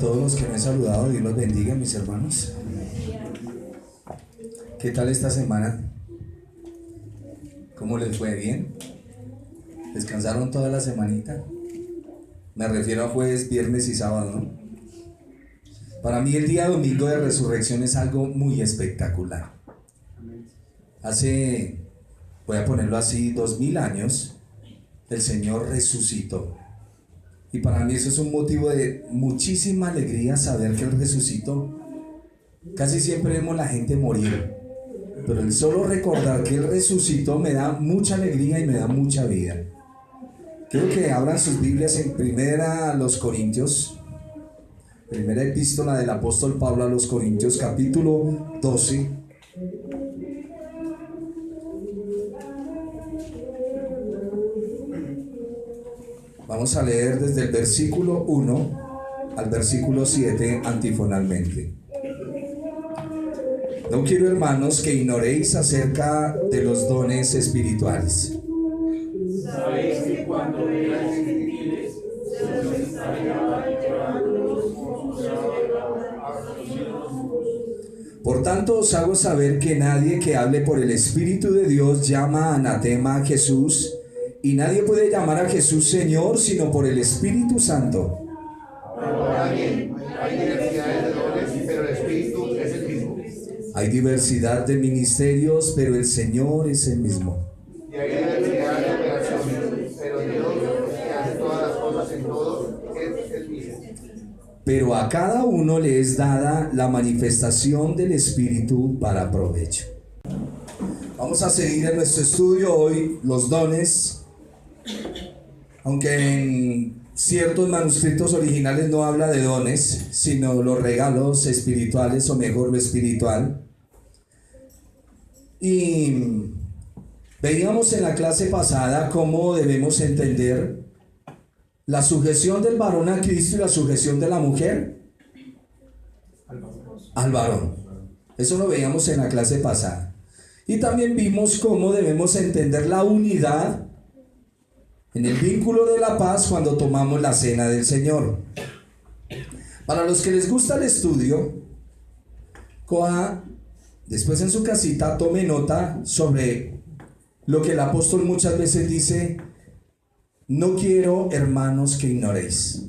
todos los que me han saludado. Dios los bendiga, mis hermanos. ¿Qué tal esta semana? ¿Cómo les fue? ¿Bien? ¿Descansaron toda la semanita? Me refiero a jueves, viernes y sábado, ¿no? Para mí el día domingo de resurrección es algo muy espectacular. Hace, voy a ponerlo así, 2000 años, el Señor resucitó. Y para mí eso es un motivo de muchísima alegría saber que Él resucitó. Casi siempre vemos a la gente morir, pero el solo recordar que Él resucitó me da mucha alegría y me da mucha vida. Quiero que abran sus Biblias en primera epístola del apóstol Pablo a los Corintios, capítulo 12. Vamos a leer desde el versículo 1 al versículo 7 antifonalmente. No quiero, hermanos, que ignoréis acerca de los dones espirituales. Sabéis que cuando erais gentiles, se os estaba llevándolos como Por tanto os hago saber que nadie que hable por el Espíritu de Dios llama anatema a Jesús, y nadie puede llamar a Jesús Señor sino por el Espíritu Santo. Ahora bien, hay diversidad de dones, pero el Espíritu es el mismo. Hay diversidad de ministerios, pero el Señor es el mismo. Y hay diversidad de operaciones, pero Dios, que hace todas las cosas en todos, es el mismo. Pero a cada uno le es dada la manifestación del Espíritu para provecho. Vamos a seguir en nuestro estudio hoy, los dones. Aunque en ciertos manuscritos originales no habla de dones, sino los regalos espirituales, o mejor lo espiritual. Y veíamos en la clase pasada cómo debemos entender la sujeción del varón a Cristo y la sujeción de la mujer al varón. Eso lo veíamos en la clase pasada. Y también vimos cómo debemos entender la unidad en el vínculo de la paz cuando tomamos la cena del Señor. Para los que les gusta el estudio, coja después en su casita, tome nota sobre lo que el apóstol muchas veces dice: no quiero, hermanos, que ignoréis.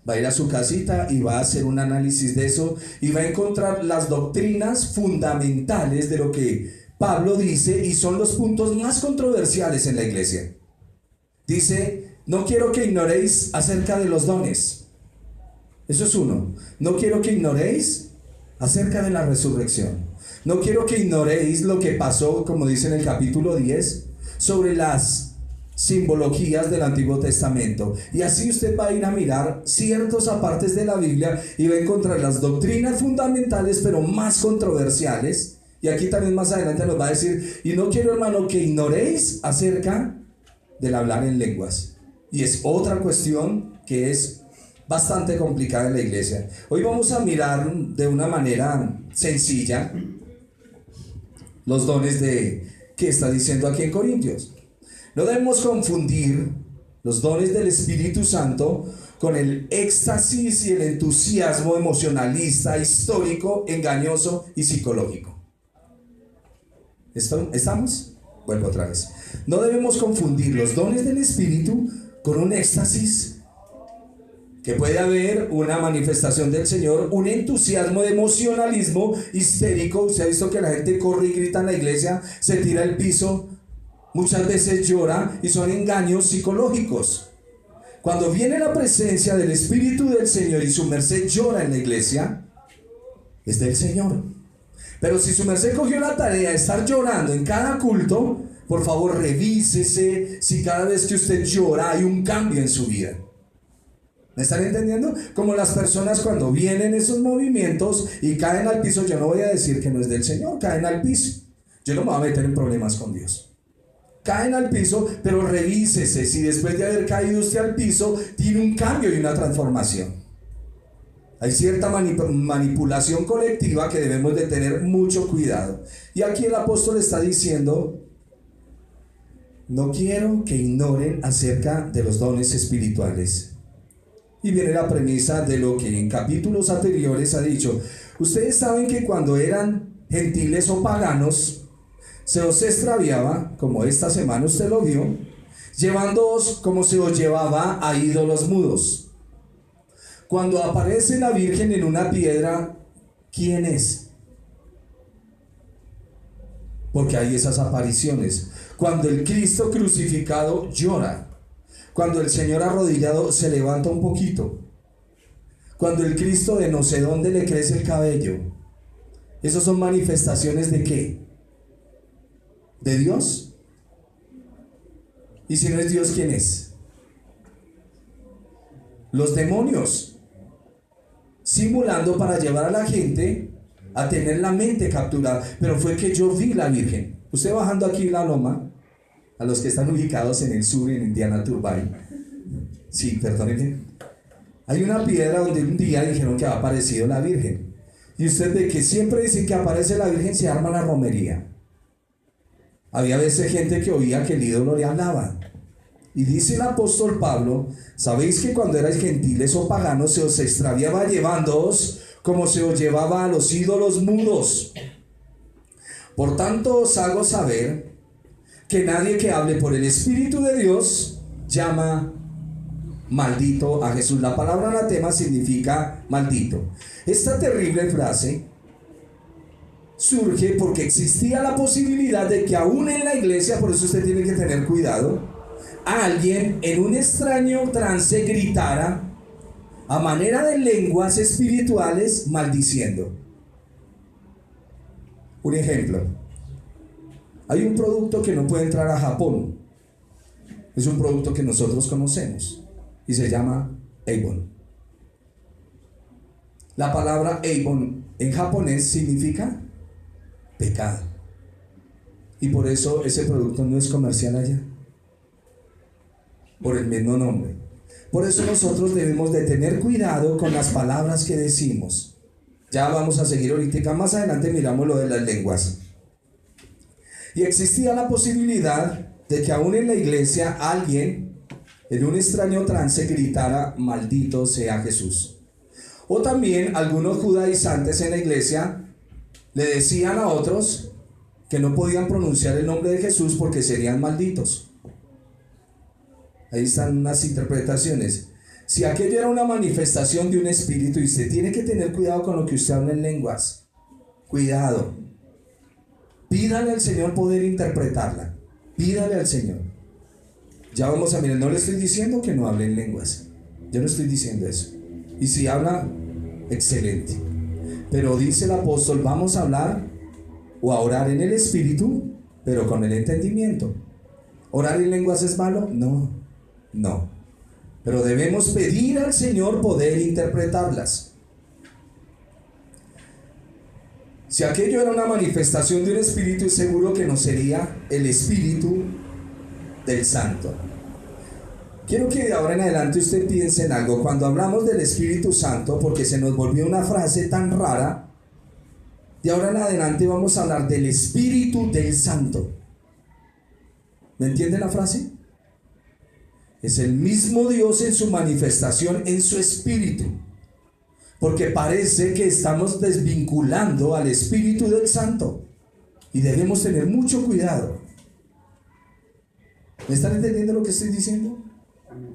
Va a ir a su casita y va a hacer un análisis de eso y va a encontrar las doctrinas fundamentales de lo que Pablo dice, y son los puntos más controversiales en la iglesia. Dice: no quiero que ignoréis acerca de los dones. Eso es uno. No quiero que ignoréis acerca de la resurrección. No quiero que ignoréis lo que pasó, como dice en el capítulo 10, sobre las simbologías del Antiguo Testamento. Y así usted va a ir a mirar ciertos apartes de la Biblia y va a encontrar las doctrinas fundamentales, pero más controversiales. Y aquí también más adelante nos va a decir: y no quiero, hermano, que ignoréis acerca del hablar en lenguas. Y es otra cuestión que es bastante complicada en la iglesia. Hoy vamos a mirar de una manera sencilla los dones que está diciendo aquí en Corintios. No debemos confundir los dones del Espíritu Santo con el éxtasis y el entusiasmo emocionalista, histórico, engañoso y psicológico. ¿Estamos? Vuelvo otra vez. No debemos confundir los dones del Espíritu con un éxtasis, que puede haber una manifestación del Señor, un entusiasmo de emocionalismo histérico. Usted ha visto que la gente corre y grita en la iglesia, se tira al piso, muchas veces llora, y son engaños psicológicos. Cuando viene la presencia del Espíritu del Señor y su merced llora en la iglesia, es del Señor. Pero si su merced cogió la tarea de estar llorando en cada culto, por favor revísese si cada vez que usted llora hay un cambio en su vida. ¿Me están entendiendo? Como las personas cuando vienen esos movimientos y caen al piso, yo no voy a decir que no es del Señor, caen al piso. Yo no me voy a meter en problemas con Dios. Caen al piso, pero revísese si después de haber caído usted al piso tiene un cambio y una transformación. Hay cierta manipulación colectiva que debemos de tener mucho cuidado. Y aquí el apóstol está diciendo: no quiero que ignoren acerca de los dones espirituales. Y viene la premisa de lo que en capítulos anteriores ha dicho. Ustedes saben que cuando eran gentiles o paganos, se os extraviaba, como esta semana usted lo vio, llevándoos como se os llevaba a ídolos mudos. Cuando aparece la Virgen en una piedra, ¿quién es? Porque hay esas apariciones. Cuando el Cristo crucificado llora. Cuando el Señor arrodillado se levanta un poquito. Cuando el Cristo de no sé dónde le crece el cabello. ¿Esas son manifestaciones de qué? ¿De Dios? Y si no es Dios, ¿quién es? Los demonios, simulando para llevar a la gente a tener la mente capturada. Pero fue que yo vi la Virgen. Usted bajando aquí la loma, a los que están ubicados en el sur, en Indiana Turbine. Sí, perdónenme. Hay una piedra donde un día dijeron que ha aparecido la Virgen. Y usted ve que siempre dicen que aparece la Virgen, se arma la romería. Había veces gente que oía que el ídolo le hablaba. Y dice el apóstol Pablo, sabéis que cuando erais gentiles o paganos se os extraviaba llevándoos como se os llevaba a los ídolos mudos. Por tanto os hago saber que nadie que hable por el Espíritu de Dios llama maldito a Jesús. La palabra anatema significa maldito. Esta terrible frase surge porque existía la posibilidad de que aún en la iglesia, por eso usted tiene que tener cuidado, alguien en un extraño trance gritara a manera de lenguas espirituales maldiciendo. Un ejemplo: hay un producto que no puede entrar a Japón. Es un producto que nosotros conocemos y se llama Avon. La palabra Avon en japonés significa pecado. Y por eso ese producto no es comercial allá. Por el mismo nombre. Por eso nosotros debemos de tener cuidado con las palabras que decimos. Ya vamos a seguir ahorita, más adelante miramos lo de las lenguas. Y existía la posibilidad de que aún en la iglesia alguien en un extraño trance gritara maldito sea Jesús. O también algunos judaizantes en la iglesia le decían a otros que no podían pronunciar el nombre de Jesús porque serían malditos. Ahí están unas interpretaciones. Si aquello era una manifestación de un espíritu, y usted tiene que tener cuidado con lo que usted habla en lenguas. Cuidado. Pídale al Señor poder interpretarla. Pídale al Señor. Ya vamos a mirar, no le estoy diciendo que no hable en lenguas. Yo no estoy diciendo eso. Y si habla, excelente. Pero dice el apóstol, vamos a hablar o a orar en el espíritu, pero con el entendimiento. ¿Orar en lenguas es malo? No. No, pero debemos pedir al Señor poder interpretarlas. Si aquello era una manifestación de un espíritu, es seguro que no sería el espíritu del santo. Quiero que de ahora en adelante usted piense en algo. Cuando hablamos del Espíritu Santo, porque se nos volvió una frase tan rara, de ahora en adelante vamos a hablar del Espíritu del Santo. ¿Me entiende la frase? Es el mismo Dios en su manifestación, en su espíritu. Porque parece que estamos desvinculando al Espíritu del Santo. Y debemos tener mucho cuidado. ¿Me están entendiendo lo que estoy diciendo?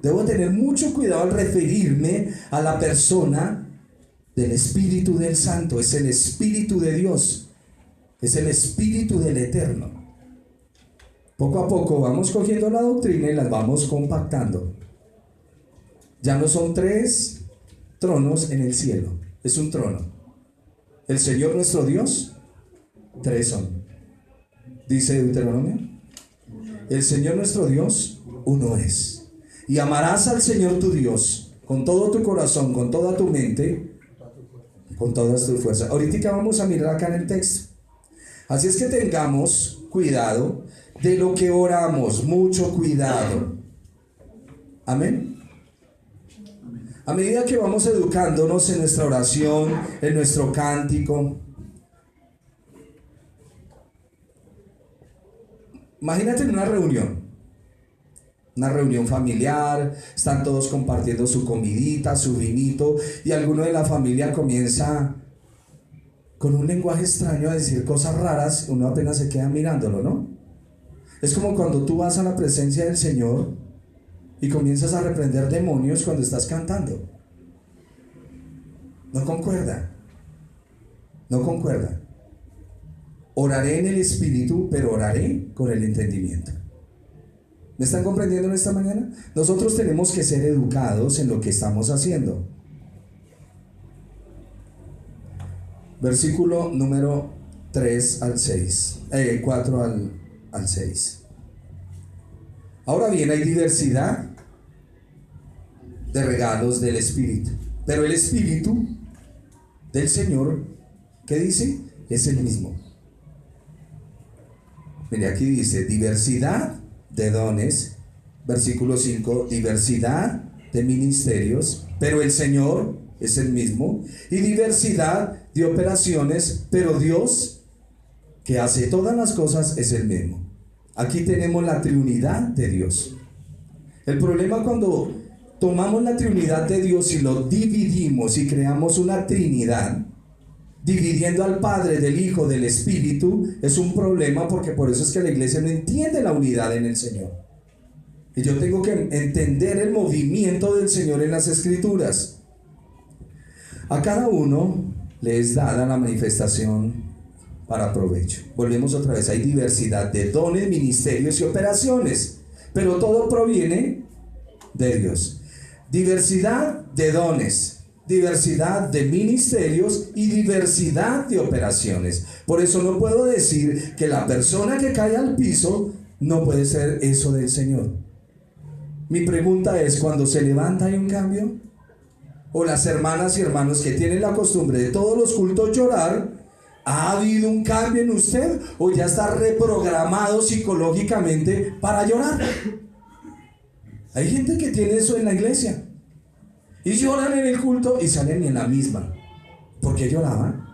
Debo tener mucho cuidado al referirme a la persona del Espíritu del Santo. Es el Espíritu de Dios. Es el Espíritu del Eterno. Poco a poco vamos cogiendo la doctrina y las vamos compactando. Ya no son 3 tronos en el cielo, es un trono. El Señor nuestro Dios, 3 son. Dice Deuteronomio, el Señor nuestro Dios, uno es. Y amarás al Señor tu Dios con todo tu corazón, con toda tu mente, con todas tus fuerzas. Ahorita vamos a mirar acá en el texto. Así es que tengamos cuidado de lo que oramos, mucho cuidado. Amén. A medida que vamos educándonos en nuestra oración, en nuestro cántico. Imagínate en una reunión Una reunión familiar, están todos compartiendo su comidita, su vinito, y alguno de la familia comienza con un lenguaje extraño a decir cosas raras, uno apenas se queda mirándolo, ¿no? Es como cuando tú vas a la presencia del Señor y comienzas a reprender demonios cuando estás cantando. No concuerda. No concuerda. Oraré en el Espíritu, pero oraré con el entendimiento. ¿Me están comprendiendo en esta mañana? Nosotros tenemos que ser educados en lo que estamos haciendo. Versículo número 3 al 6, 4 al 6. Ahora bien, hay diversidad de regalos del Espíritu, pero el Espíritu del Señor, ¿qué dice? Es el mismo. Mire, aquí dice diversidad de dones, versículo 5, diversidad de ministerios, pero el Señor es el mismo, y diversidad de operaciones, pero Dios, que hace todas las cosas, es el mismo. Aquí tenemos la triunidad de Dios. El problema cuando tomamos la triunidad de Dios y lo dividimos y creamos una trinidad, dividiendo al Padre, del Hijo, del Espíritu, es un problema, porque por eso es que la iglesia no entiende la unidad en el Señor. Y yo tengo que entender el movimiento del Señor en las Escrituras. A cada uno le es dada la manifestación para provecho. Volvemos otra vez, hay diversidad de dones, ministerios y operaciones, pero todo proviene de Dios. Diversidad de dones, diversidad de ministerios y diversidad de operaciones. Por eso no puedo decir que la persona que cae al piso no puede ser eso del Señor. Mi pregunta es, ¿cuando se levanta hay un cambio? ¿O las hermanas y hermanos que tienen la costumbre de todos los cultos llorar, ha habido un cambio en usted o ya está reprogramado psicológicamente para llorar? Hay gente que tiene eso en la iglesia y lloran en el culto y salen en la misma. ¿Por qué lloraban?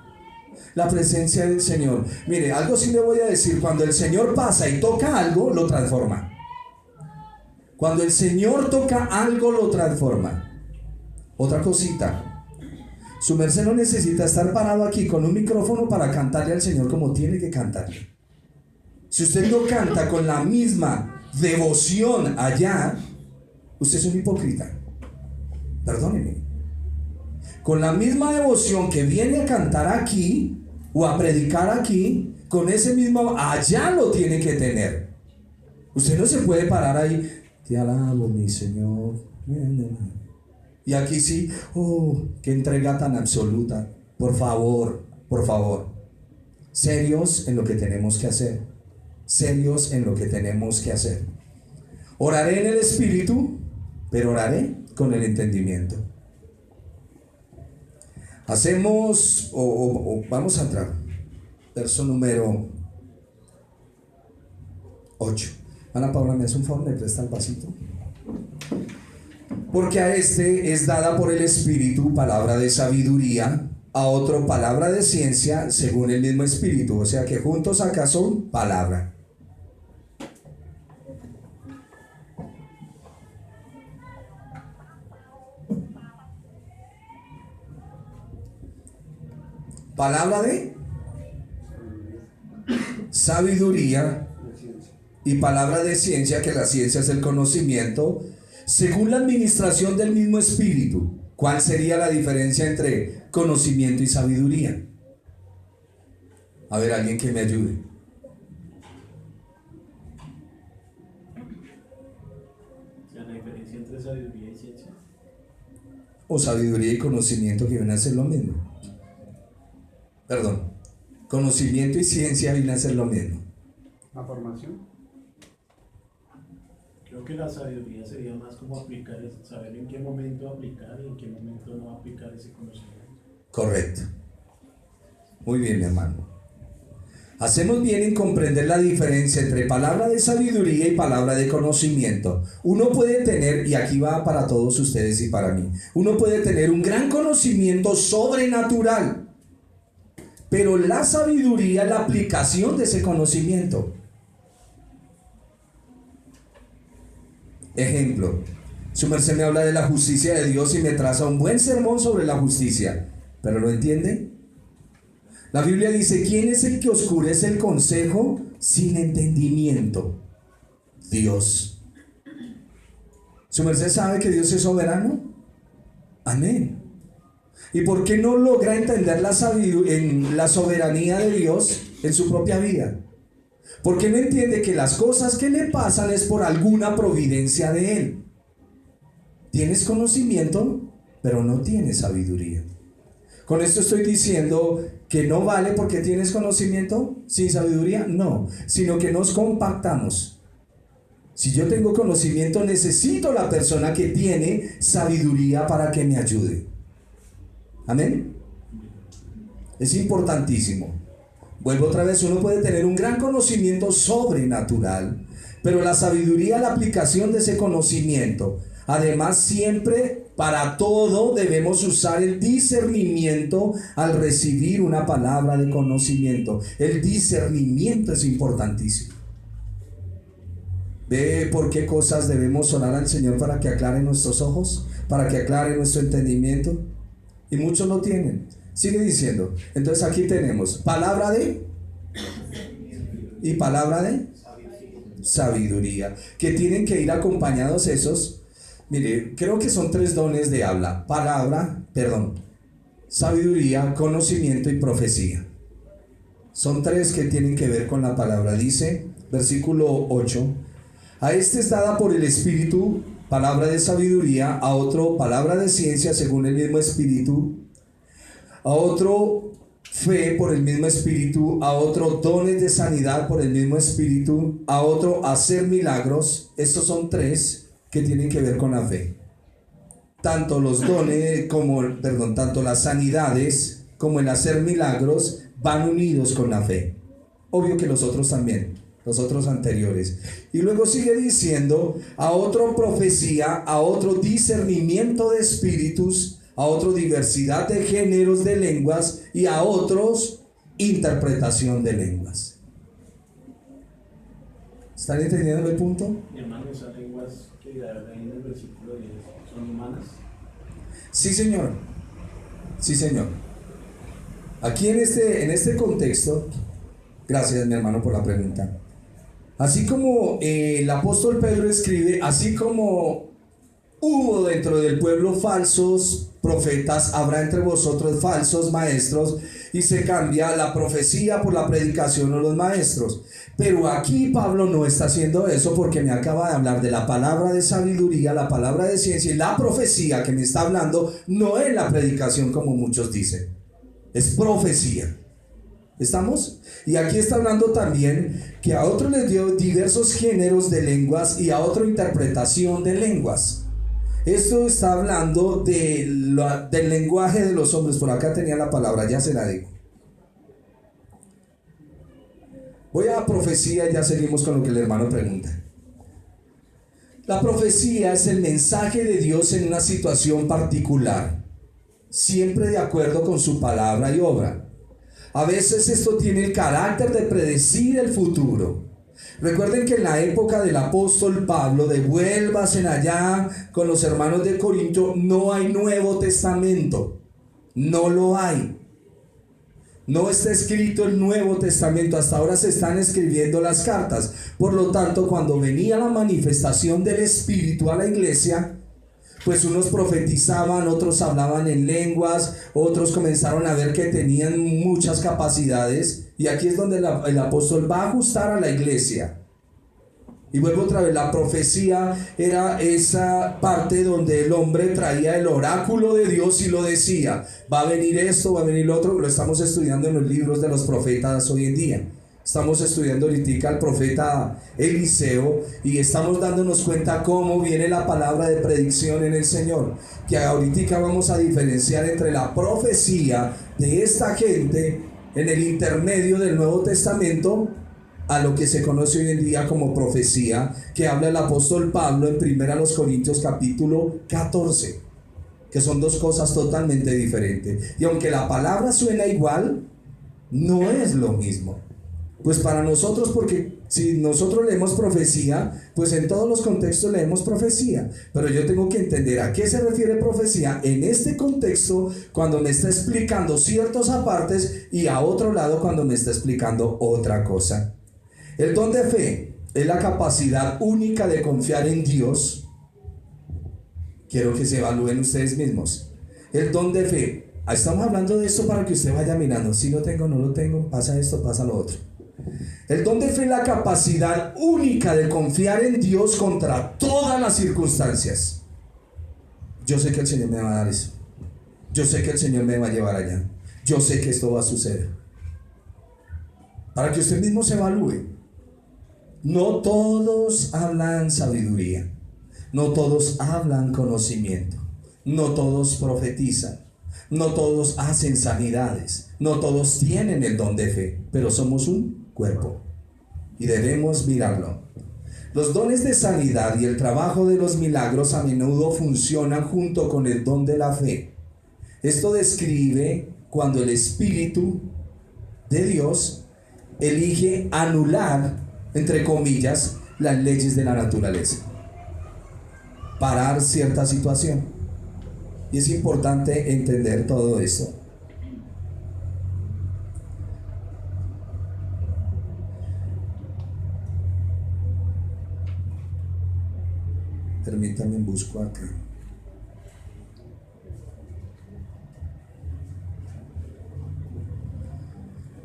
La presencia del Señor. Mire, algo sí le voy a decir: cuando el Señor pasa y toca algo, lo transforma. Cuando el Señor toca algo, lo transforma. Otra cosita, su merced no necesita estar parado aquí con un micrófono para cantarle al Señor como tiene que cantarle. Si usted no canta con la misma devoción allá, usted es un hipócrita. Perdóneme. Con la misma devoción que viene a cantar aquí o a predicar aquí, con ese mismo allá lo tiene que tener. Usted no se puede parar ahí, te alabo mi Señor, y aquí sí, oh, qué entrega tan absoluta. Por favor, por favor, serios en lo que tenemos que hacer. Serios en lo que tenemos que hacer. Oraré en el Espíritu, pero oraré con el entendimiento. Hacemos, vamos a entrar, verso número 8. Ana Paula, ¿me hace un favor? ¿Me presta el vasito? Porque a este es dada por el Espíritu palabra de sabiduría, a otro palabra de ciencia según el mismo Espíritu. O sea que juntos acá son palabra. Palabra de sabiduría y palabra de ciencia, que la ciencia es el conocimiento, según la administración del mismo Espíritu. ¿Cuál sería la diferencia entre conocimiento y sabiduría? A ver, alguien que me ayude. ¿La diferencia entre sabiduría y ciencia? O sabiduría y conocimiento, que viene a ser lo mismo. Perdón, conocimiento y ciencia viene a ser lo mismo. La formación. Creo que la sabiduría sería más como aplicar, saber en qué momento aplicar y en qué momento no aplicar ese conocimiento. Correcto. Muy bien, mi hermano. Hacemos bien en comprender la diferencia entre palabra de sabiduría y palabra de conocimiento. Uno puede tener, y aquí va para todos ustedes y para mí, uno puede tener un gran conocimiento sobrenatural, pero la sabiduría es la aplicación de ese conocimiento. Ejemplo, su merced me habla de la justicia de Dios y me traza un buen sermón sobre la justicia, ¿pero lo entiende? La Biblia dice, ¿quién es el que oscurece el consejo sin entendimiento? Dios. ¿Su merced sabe que Dios es soberano? Amén. ¿Y por qué no logra entender en la soberanía de Dios en su propia vida? ¿Por qué no entiende que las cosas que le pasan es por alguna providencia de Él? Tienes conocimiento, pero no tienes sabiduría. Con esto estoy diciendo que no vale porque tienes conocimiento sin sabiduría, no, sino que nos compactamos. Si yo tengo conocimiento, necesito la persona que tiene sabiduría para que me ayude. Amén. Es importantísimo. Vuelvo otra vez, uno puede tener un gran conocimiento sobrenatural, pero la sabiduría, la aplicación de ese conocimiento. Además, siempre para todo debemos usar el discernimiento al recibir una palabra de conocimiento. El discernimiento es importantísimo. ¿Ve por qué cosas debemos orar al Señor para que aclare nuestros ojos? Para que aclare nuestro entendimiento. Y muchos lo tienen. Sigue diciendo. Entonces aquí tenemos palabra de y palabra de sabiduría, que tienen que ir acompañados esos. Mire, creo que son 3 dones de habla: sabiduría, conocimiento y profecía. Son 3 que tienen que ver con la palabra. Dice, versículo 8: a este es dada por el Espíritu palabra de sabiduría, a otro palabra de ciencia según el mismo Espíritu, a otro fe por el mismo Espíritu, a otro dones de sanidad por el mismo Espíritu, a otro hacer milagros. Estos son 3 que tienen que ver con la fe. Tanto los dones tanto las sanidades como el hacer milagros van unidos con la fe. Obvio que los otros también, los otros anteriores. Y luego sigue diciendo, a otro profecía, a otro discernimiento de espíritus, a otro diversidad de géneros de lenguas y a otros interpretación de lenguas. ¿Están entendiendo el punto? Mi hermano, esas lenguas que ahí en el versículo 10 son humanas. Sí, señor. Sí, señor. Aquí en este contexto, gracias mi hermano por la pregunta. Así como el apóstol Pedro escribe, así como hubo dentro del pueblo falsos profetas, habrá entre vosotros falsos maestros, y se cambia la profecía por la predicación de los maestros. Pero aquí Pablo no está haciendo eso, porque me acaba de hablar de la palabra de sabiduría, la palabra de ciencia, y la profecía que me está hablando no es la predicación como muchos dicen, es profecía. ¿Estamos? Y aquí está hablando también que a otro les dio diversos géneros de lenguas y a otro interpretación de lenguas. Esto está hablando del lenguaje de los hombres. Por acá tenía la palabra, ya se la digo. Voy a profecía y ya seguimos con lo que el hermano pregunta. La profecía es el mensaje de Dios en una situación particular, siempre de acuerdo con su palabra y obra. A veces esto tiene el carácter de predecir el futuro. Recuerden que en la época del apóstol Pablo, devuélvasen allá con los hermanos de Corinto, no hay Nuevo Testamento. No lo hay. No está escrito el Nuevo Testamento. Hasta ahora se están escribiendo las cartas. Por lo tanto, cuando venía la manifestación del Espíritu a la iglesia, pues unos profetizaban, otros hablaban en lenguas, otros comenzaron a ver que tenían muchas capacidades. Y aquí es donde el apóstol va a ajustar a la iglesia. Y vuelvo otra vez, la profecía era esa parte donde el hombre traía el oráculo de Dios y lo decía. Va a venir esto, va a venir lo otro. Lo estamos estudiando en los libros de los profetas hoy en día. Estamos estudiando ahorita al profeta Eliseo y estamos dándonos cuenta cómo viene la palabra de predicción en el Señor. Que ahorita vamos a diferenciar entre la profecía de esta gente en el intermedio del Nuevo Testamento a lo que se conoce hoy en día como profecía, que habla el apóstol Pablo en 1 Corintios capítulo 14, que son 2 cosas totalmente diferentes. Y aunque la palabra suena igual, no es lo mismo. Pues para nosotros, porque si nosotros leemos profecía, pues en todos los contextos leemos profecía. Pero yo tengo que entender a qué se refiere profecía en este contexto cuando me está explicando ciertos apartes y a otro lado cuando me está explicando otra cosa. El don de fe es la capacidad única de confiar en Dios. Quiero que se evalúen ustedes mismos. El don de fe. Estamos hablando de esto para que usted vaya mirando. Si lo tengo, no lo tengo, pasa esto, pasa lo otro. El don de fe es la capacidad única de confiar en Dios contra todas las circunstancias. Yo sé que el Señor me va a dar eso. Yo sé que el Señor me va a llevar allá. Yo sé que esto va a suceder. Para que usted mismo se evalúe. No todos hablan sabiduría. No todos hablan conocimiento. No todos profetizan. No todos hacen sanidades. No todos tienen el don de fe. Pero somos un cuerpo y debemos mirarlo. Los dones de sanidad y el trabajo de los milagros a menudo funcionan junto con el don de la fe. Esto describe cuando el Espíritu de Dios elige anular, entre comillas, las leyes de la naturaleza, parar cierta situación. Y es importante entender todo esto. Permítame, busco acá.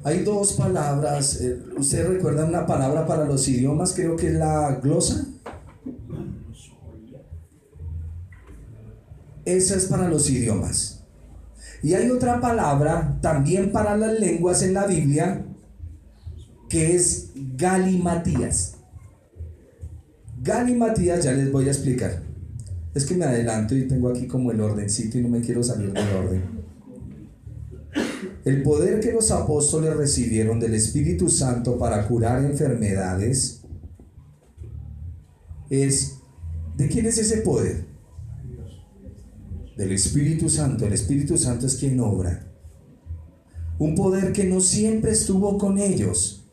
Hay dos palabras. ¿Usted recuerda una palabra para los idiomas? Creo que es la glosa. Esa es para los idiomas. Y hay otra palabra también para las lenguas en la Biblia, que es galimatías. Galimatías, ya les voy a explicar. Es que me adelanto y tengo aquí como el ordencito y no me quiero salir del orden. El poder que los apóstoles recibieron del Espíritu Santo para curar enfermedades es... ¿De quién es ese poder? Del Espíritu Santo. El Espíritu Santo es quien obra. Un poder que no siempre estuvo con ellos.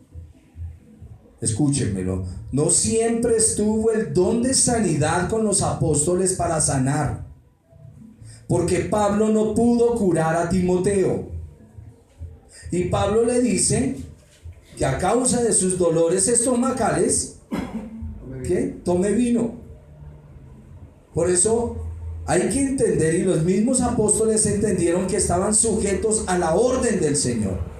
Escúchenmelo, no siempre estuvo el don de sanidad con los apóstoles para sanar, porque Pablo no pudo curar a Timoteo, y Pablo le dice que a causa de sus dolores estomacales, ¿qué? Tome vino. Por eso hay que entender, y los mismos apóstoles entendieron que estaban sujetos a la orden del Señor.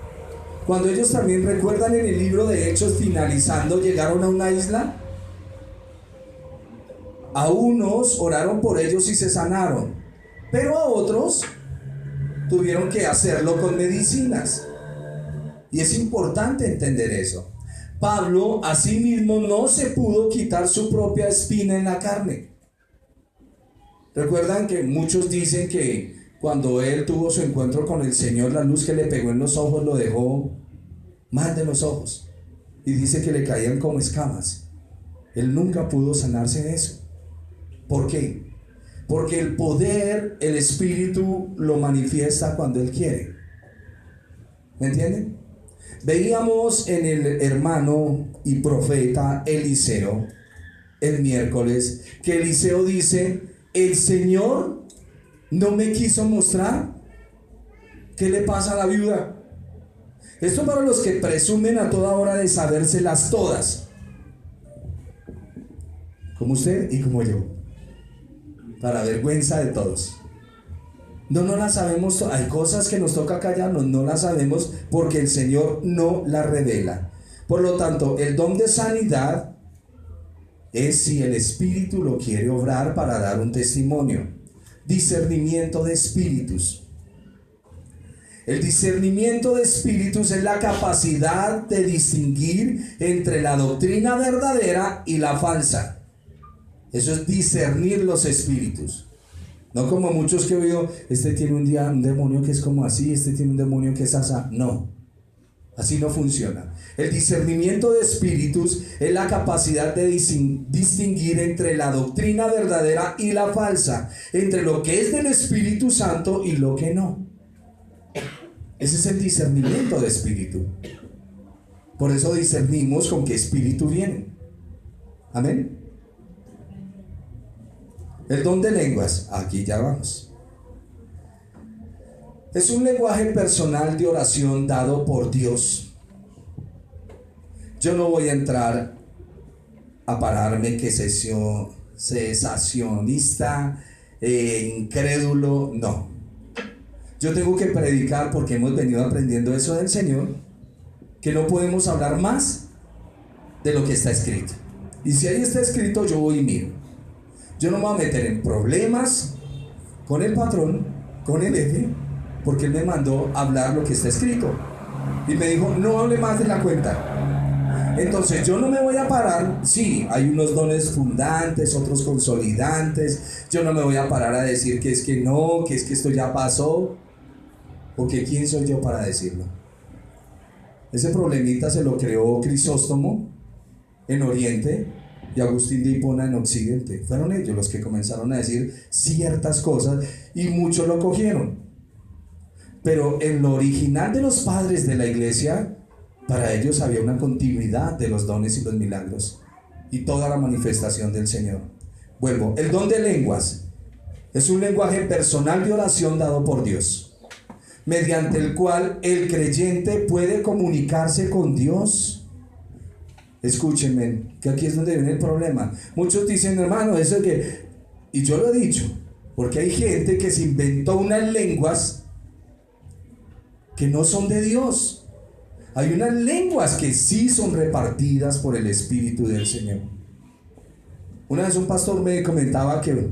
Cuando ellos también recuerdan en el libro de Hechos, finalizando, llegaron a una isla, a unos oraron por ellos y se sanaron, pero a otros tuvieron que hacerlo con medicinas. Y es importante entender eso. Pablo asimismo no se pudo quitar su propia espina en la carne. Recuerdan que muchos dicen que cuando él tuvo su encuentro con el Señor, la luz que le pegó en los ojos lo dejó mal de los ojos. Y dice que le caían como escamas. Él nunca pudo sanarse de eso. ¿Por qué? Porque el poder, el Espíritu lo manifiesta cuando Él quiere. ¿Me entienden? Veíamos en el hermano y profeta Eliseo el miércoles que Eliseo dice: el Señor no me quiso mostrar qué le pasa a la viuda. Esto para los que presumen a toda hora de sabérselas todas, como usted y como yo, para vergüenza de todos. No las sabemos. Hay cosas que nos toca callarnos, no las sabemos porque el Señor no las revela. Por lo tanto, el don de sanidad es si el Espíritu lo quiere obrar para dar un testimonio. Discernimiento de espíritus. El discernimiento de espíritus es la capacidad de distinguir entre la doctrina verdadera y la falsa. Eso es discernir los espíritus. No como muchos que he oído: este tiene un demonio que es como así, este tiene un demonio que es así. No, así no funciona. El discernimiento de espíritus es la capacidad de distinguir entre la doctrina verdadera y la falsa, entre lo que es del Espíritu Santo y lo que no. Ese es el discernimiento de espíritu. Por eso discernimos con qué espíritu viene. Amén. El don de lenguas, aquí ya vamos. Es un lenguaje personal de oración dado por Dios. Yo no voy a entrar a pararme que cesacionista, incrédulo, no. Yo tengo que predicar porque hemos venido aprendiendo eso del Señor, que no podemos hablar más de lo que está escrito. Y si ahí está escrito, yo voy y miro. Yo no me voy a meter en problemas con el patrón, con el jefe, porque él me mandó hablar lo que está escrito. Y me dijo, no hable más de la cuenta. Entonces yo no me voy a parar. Sí, hay unos dones fundantes, otros consolidantes. Yo no me voy a parar a decir que es que no, que es que esto ya pasó. Porque ¿quién soy yo para decirlo? Ese problemita se lo creó Crisóstomo en Oriente y Agustín de Hipona en Occidente. Fueron ellos los que comenzaron a decir ciertas cosas y muchos lo cogieron. Pero en lo original de los padres de la iglesia, para ellos había una continuidad de los dones y los milagros y toda la manifestación del Señor. Vuelvo, el don de lenguas es un lenguaje personal de oración dado por Dios, mediante el cual el creyente puede comunicarse con Dios. Escúchenme, que aquí es donde viene el problema. Muchos dicen, hermano, eso es que... Y yo lo he dicho, porque hay gente que se inventó unas lenguas que no son de Dios. Hay unas lenguas que sí son repartidas por el Espíritu del Señor. Una vez un pastor me comentaba que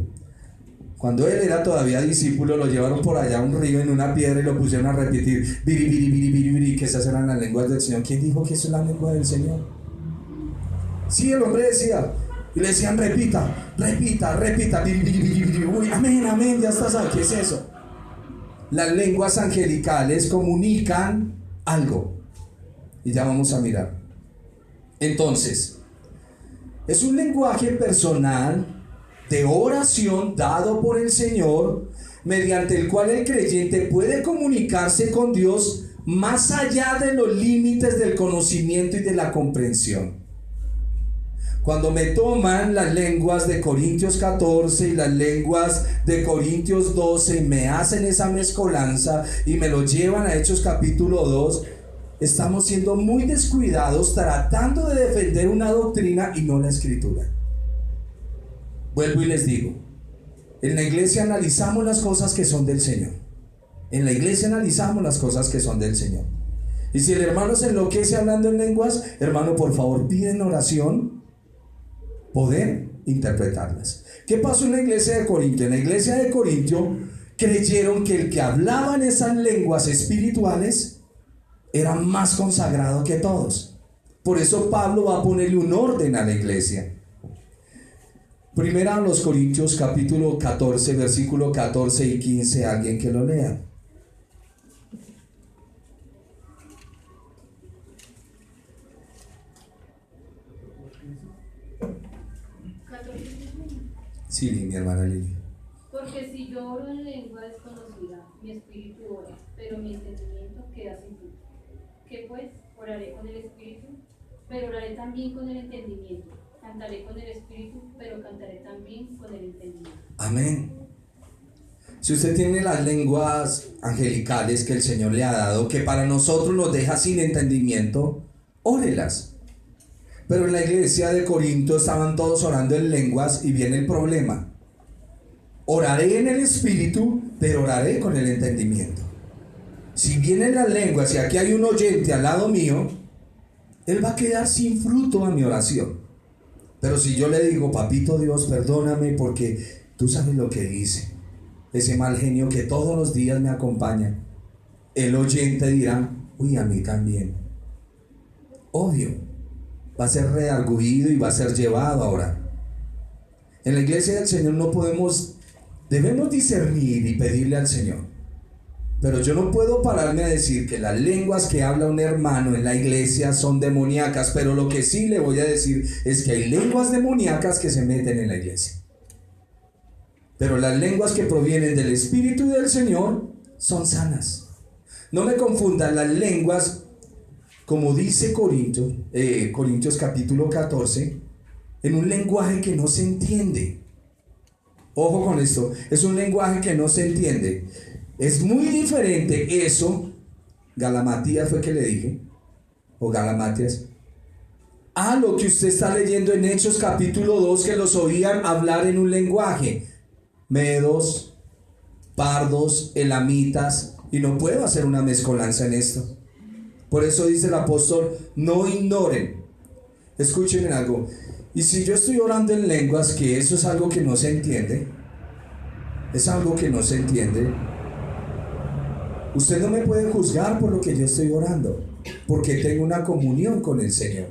cuando él era todavía discípulo, lo llevaron por allá a un río en una piedra y lo pusieron a repetir, biri, biri, biri, biri, biri, que esas eran las lenguas del Señor. ¿Quién dijo que eso es la lengua del Señor? Sí, el hombre decía, y le decían, repita, repita, repita, biri, biri, biri, biri. Uy, amén, amén, ya estás aquí. ¿Qué es eso? Las lenguas angelicales comunican algo. Y ya vamos a mirar. Entonces, es un lenguaje personal de oración dado por el Señor, mediante el cual el creyente puede comunicarse con Dios más allá de los límites del conocimiento y de la comprensión. Cuando me toman las lenguas de Corintios 14 y las lenguas de Corintios 12 y me hacen esa mezcolanza y me lo llevan a Hechos capítulo 2, estamos siendo muy descuidados tratando de defender una doctrina y no la escritura. Vuelvo y les digo, en la iglesia analizamos las cosas que son del Señor. En la iglesia analizamos las cosas que son del Señor. Y si el hermano se enloquece hablando en lenguas, hermano, por favor, pide en oración poder interpretarlas. ¿Qué pasó en la iglesia de Corintio? En la iglesia de Corintio creyeron que el que hablaba en esas lenguas espirituales era más consagrado que todos. Por eso Pablo va a ponerle un orden a la iglesia. Primera a los Corintios capítulo 14, versículo 14 y 15, alguien que lo lea. Sí, mi hermana Lili. Porque si yo oro en lengua desconocida, mi espíritu ora, pero mi entendimiento queda sin fruto. ¿Qué pues? Oraré con el espíritu, pero oraré también con el entendimiento. Cantaré con el espíritu, pero cantaré también con el entendimiento. Amén. Si usted tiene las lenguas angelicales que el Señor le ha dado, que para nosotros nos deja sin entendimiento, órelas. Pero en la iglesia de Corinto estaban todos orando en lenguas y viene el problema. Oraré en el espíritu, pero oraré con el entendimiento. Si vienen las lenguas y aquí hay un oyente al lado mío, él va a quedar sin fruto a mi oración. Pero si yo le digo, papito Dios, perdóname porque tú sabes lo que hice, ese mal genio que todos los días me acompaña, el oyente dirá, uy, a mí también. Obvio, va a ser redarguido y va a ser llevado a orar. En la iglesia del Señor debemos discernir y pedirle al Señor. Pero yo no puedo pararme a decir que las lenguas que habla un hermano en la iglesia son demoníacas, pero lo que sí le voy a decir es que hay lenguas demoníacas que se meten en la iglesia. Pero las lenguas que provienen del Espíritu del Señor son sanas. No me confundan las lenguas como dice Corintios capítulo 14, en un lenguaje que no se entiende. Ojo con esto, es un lenguaje que no se entiende. Es muy diferente eso, Galamatías fue que le dije, o Galamatias, a lo que usted está leyendo en Hechos capítulo 2, que los oían hablar en un lenguaje. Medos, pardos, elamitas, y no puedo hacer una mezcolanza en esto. Por eso dice el apóstol, no ignoren. Escúchenme algo. Y si yo estoy orando en lenguas, que eso es algo que no se entiende, es algo que no se entiende, usted no me puede juzgar por lo que yo estoy orando, porque tengo una comunión con el Señor.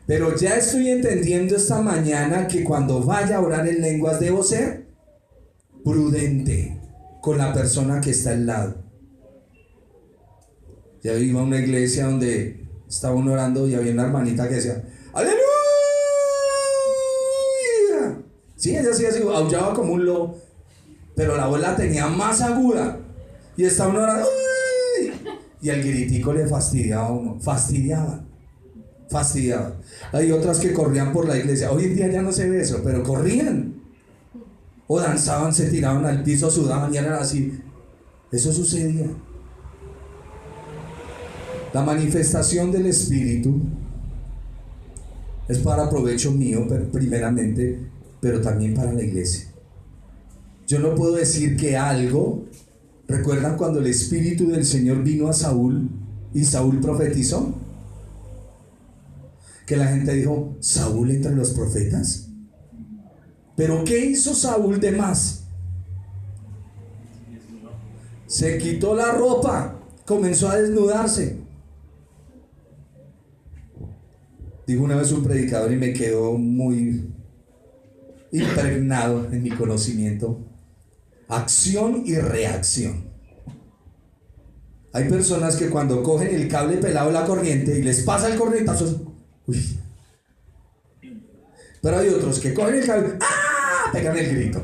Pero ya estoy entendiendo esta mañana que cuando vaya a orar en lenguas debo ser prudente con la persona que está al lado. Ya iba a una iglesia donde estaba uno orando y había una hermanita que decía ¡Aleluya! Sí, ella sí así, aullaba como un lobo, pero la voz la tenía más aguda y estaba uno orando ¡Uy! Y el gritico le fastidiaba a uno, fastidiaba. Hay otras que corrían por la iglesia. Hoy en día ya no se ve eso, pero corrían o danzaban, se tiraban al piso, sudaban y eran así. Eso sucedía. La manifestación del Espíritu es para provecho mío primeramente, pero también para la iglesia. Yo no puedo decir que algo. ¿Recuerdan cuando el Espíritu del Señor vino a Saúl y Saúl profetizó? Que la gente dijo, ¿Saúl entre los profetas? ¿Pero qué hizo Saúl de más? Se quitó la ropa, comenzó a desnudarse. Dijo una vez un predicador y me quedó muy impregnado en mi conocimiento: acción y reacción. Hay personas que cuando cogen el cable pelado de la corriente y les pasa el corrientazo, uy. Pero hay otros que cogen el cable, ¡ah!, pegan el grito.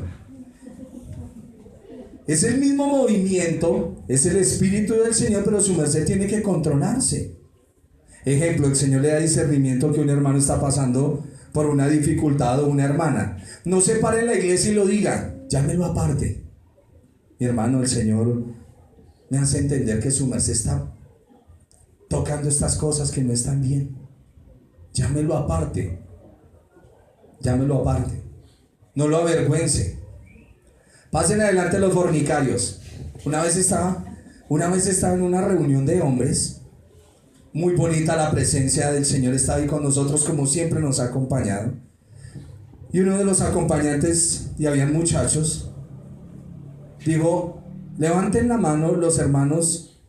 Es el mismo movimiento, es el Espíritu del Señor, pero su merced tiene que controlarse. Ejemplo, el Señor le da discernimiento que un hermano está pasando por una dificultad o una hermana. No se pare en la iglesia y lo diga, llámelo aparte. Mi hermano, el Señor me hace entender que su merced está tocando estas cosas que no están bien. Llámelo aparte. Llámelo aparte. No lo avergüence. Pasen adelante los fornicarios. Una vez estaba en una reunión de hombres. Muy bonita la presencia del Señor, está ahí con nosotros como siempre nos ha acompañado. Y uno de los acompañantes, y habían muchachos, dijo, levanten la mano los hermanos,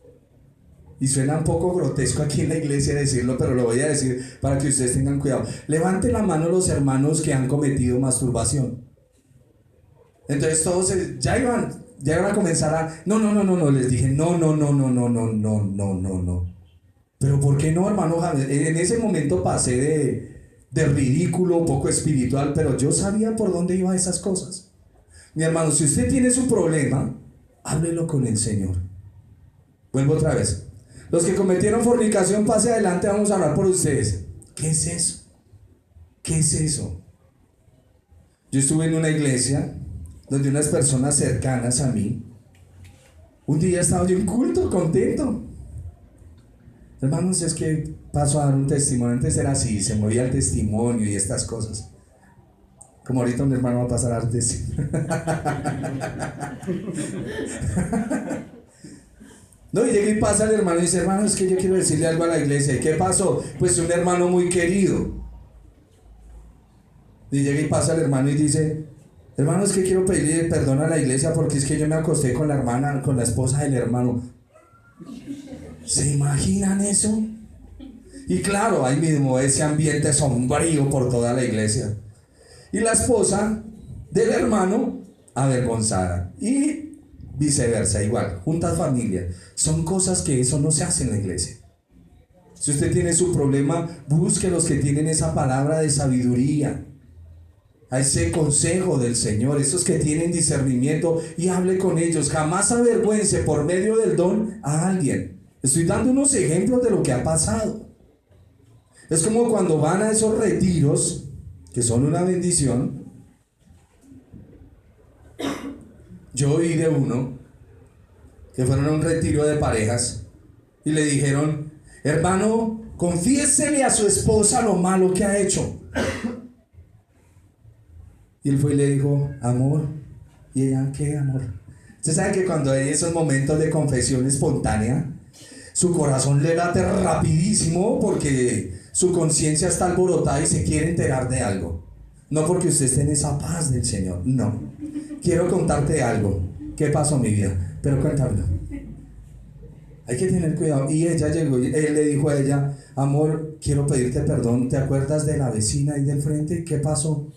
y suena un poco grotesco aquí en la iglesia decirlo, pero lo voy a decir para que ustedes tengan cuidado. Levanten la mano los hermanos que han cometido masturbación. Entonces todos ya iban a comenzar a... No, les dije, no. Pero ¿por qué no, hermano Javier? En ese momento pasé de ridículo, un poco espiritual, pero yo sabía por dónde iban esas cosas. Mi hermano, si usted tiene su problema, háblelo con el Señor. Vuelvo otra vez. Los que cometieron fornicación, pase adelante, vamos a hablar por ustedes. ¿Qué es eso? ¿Qué es eso? Yo estuve en una iglesia donde unas personas cercanas a mí, un día estaba yo en culto, contento. Hermanos, es que paso a dar un testimonio. Antes era así, se movía el testimonio y estas cosas. Como ahorita mi hermano va a pasar a dar testimonio. No, y llega y pasa el hermano y dice, hermano, es que yo quiero decirle algo a la iglesia. ¿Y qué pasó? Pues un hermano muy querido. Y llega y pasa el hermano y dice, hermano, es que quiero pedirle perdón a la iglesia porque es que yo me acosté con la hermana, con la esposa del hermano. ¿Se imaginan eso? Y claro, ahí mismo ese ambiente sombrío por toda la iglesia. Y la esposa del hermano avergonzada. Y viceversa, igual, juntas familias. Son cosas que eso no se hace en la iglesia. Si usted tiene su problema, busque los que tienen esa palabra de sabiduría, a ese consejo del Señor, esos que tienen discernimiento, y hable con ellos. Jamás avergüence por medio del don a alguien. Estoy dando unos ejemplos de lo que ha pasado. Es como cuando van a esos retiros, que son una bendición. Yo oí de uno que fueron a un retiro de parejas y le dijeron: hermano, confiésele a su esposa lo malo que ha hecho. Y él fue y le dijo: amor. ¿Y ella qué, amor? Usted sabe que cuando hay esos momentos de confesión espontánea, su corazón le late rapidísimo porque su conciencia está alborotada y se quiere enterar de algo. No porque usted esté en esa paz del Señor, no. Quiero contarte algo. ¿Qué pasó, mi vida? Pero cuéntamelo. Hay que tener cuidado. Y ella llegó, y él le dijo a ella: amor, quiero pedirte perdón. ¿Te acuerdas de la vecina ahí del frente? ¿Qué pasó?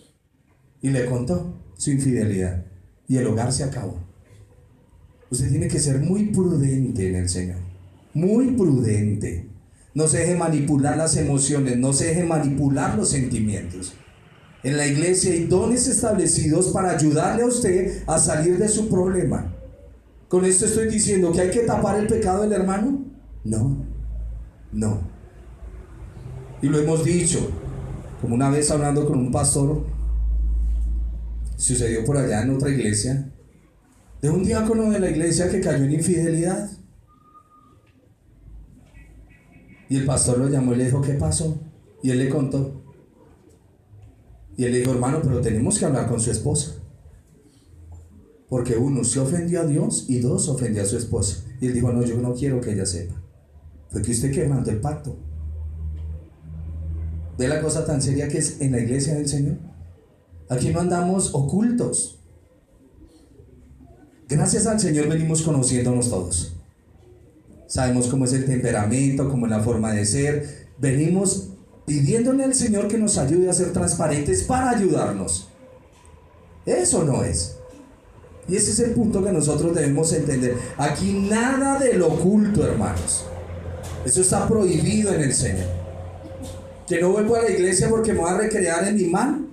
Y le contó su infidelidad. Y el hogar se acabó. Usted tiene que ser muy prudente en el Señor. Muy prudente. No se deje manipular las emociones, no se deje manipular los sentimientos. En la iglesia hay dones establecidos para ayudarle a usted a salir de su problema. ¿Con esto estoy diciendo que hay que tapar el pecado del hermano? No, no. Y lo hemos dicho, como una vez hablando con un pastor, sucedió por allá en otra iglesia, de un diácono de la iglesia que cayó en infidelidad. Y el pastor lo llamó y le dijo: ¿qué pasó? Y él le contó. Y él le dijo: hermano, pero tenemos que hablar con su esposa. Porque uno, se ofendió a Dios, y dos, ofendió a su esposa. Y él dijo: no, yo no quiero que ella sepa. Fue que usted quebrantó el pacto. ¿Ve la cosa tan seria que es en la iglesia del Señor? Aquí no andamos ocultos. Gracias al Señor venimos conociéndonos todos. Sabemos cómo es el temperamento, cómo es la forma de ser. Venimos pidiéndole al Señor que nos ayude a ser transparentes para ayudarnos. Eso no es. Y ese es el punto que nosotros debemos entender. Aquí nada de lo oculto, hermanos. Eso está prohibido en el Señor. Que no vuelvo a la iglesia porque me voy a recrear en mi mal.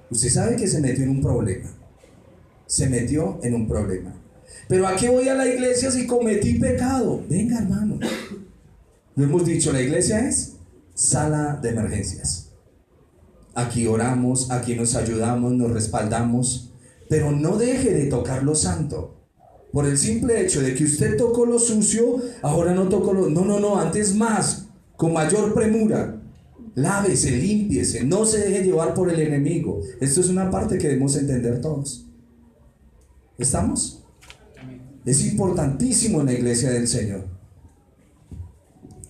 Usted sabe que se metió en un problema. Se metió en un problema. Pero ¿a qué voy a la iglesia si cometí pecado? Venga, hermano. Lo hemos dicho, la iglesia es sala de emergencias. Aquí oramos, aquí nos ayudamos, nos respaldamos. Pero no deje de tocar lo santo. Por el simple hecho de que usted tocó lo sucio, ahora no tocó lo... No, antes más, con mayor premura. Lávese, límpiese, no se deje llevar por el enemigo. Esto es una parte que debemos entender todos. ¿Estamos? Es importantísimo en la iglesia del Señor.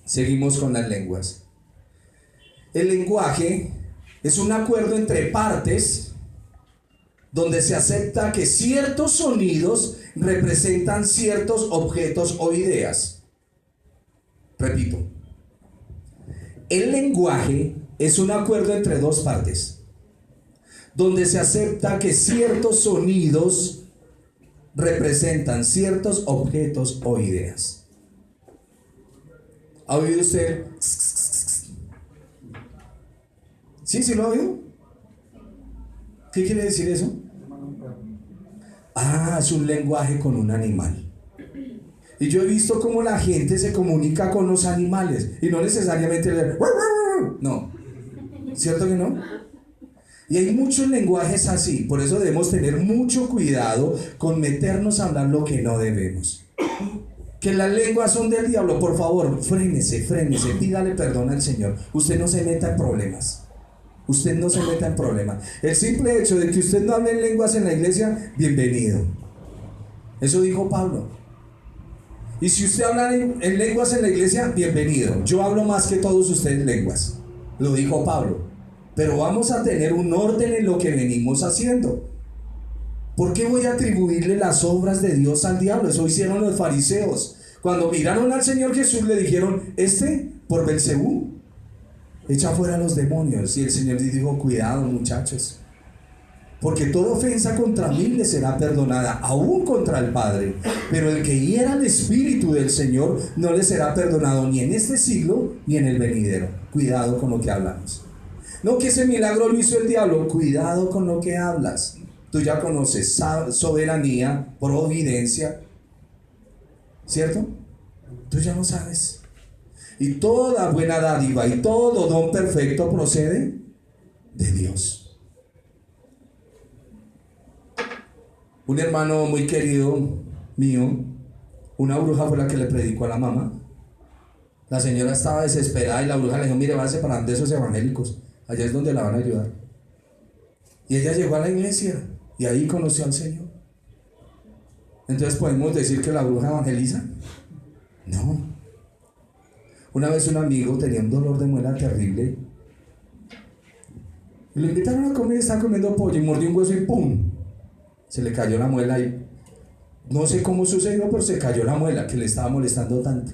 Seguimos con las lenguas. El lenguaje es un acuerdo entre partes donde se acepta que ciertos sonidos representan ciertos objetos o ideas. Repito. El lenguaje es un acuerdo entre dos partes donde se acepta que ciertos sonidos representan ciertos objetos o ideas. ¿Ha oído usted? ¿Sí lo ha oído? ¿Qué quiere decir eso? Es un lenguaje con un animal. Y yo he visto cómo la gente se comunica con los animales y no necesariamente no, ¿cierto que no? Y hay muchos lenguajes así. Por eso debemos tener mucho cuidado con meternos a hablar lo que no debemos. Que las lenguas son del diablo. Por favor, frénese, pídale perdón al Señor. Usted no se meta en problemas. Usted no se meta en problemas. El simple hecho de que usted no hable en lenguas en la iglesia, bienvenido. Eso dijo Pablo. Y si usted habla en lenguas en la iglesia, bienvenido. Yo hablo más que todos ustedes lenguas. Lo dijo Pablo. Pero vamos a tener un orden en lo que venimos haciendo. ¿Por qué voy a atribuirle las obras de Dios al diablo? Eso hicieron los fariseos. Cuando miraron al Señor Jesús le dijeron: por Belcebú echa fuera a los demonios. Y el Señor les dijo: cuidado, muchachos, porque toda ofensa contra mí le será perdonada, aún contra el Padre. Pero el que hiera al Espíritu del Señor no le será perdonado ni en este siglo ni en el venidero. Cuidado con lo que hablamos. No que ese milagro lo hizo el diablo. Cuidado con lo que hablas. Tú ya conoces soberanía, providencia, ¿cierto? Tú ya no sabes. Y toda buena dádiva y todo don perfecto procede de Dios. Un hermano muy querido mío, una bruja fue la que le predicó a la mamá. La señora estaba desesperada y la bruja le dijo: mire, va separando de esos evangélicos, allá es donde la van a ayudar. Y ella llegó a la iglesia y ahí conoció al Señor. Entonces, ¿podemos decir que la bruja evangeliza? No. Una vez un amigo tenía un dolor de muela terrible. Y lo invitaron a comer, estaba comiendo pollo y mordió un hueso y ¡pum! Se le cayó la muela y no sé cómo sucedió, pero se cayó la muela que le estaba molestando tanto.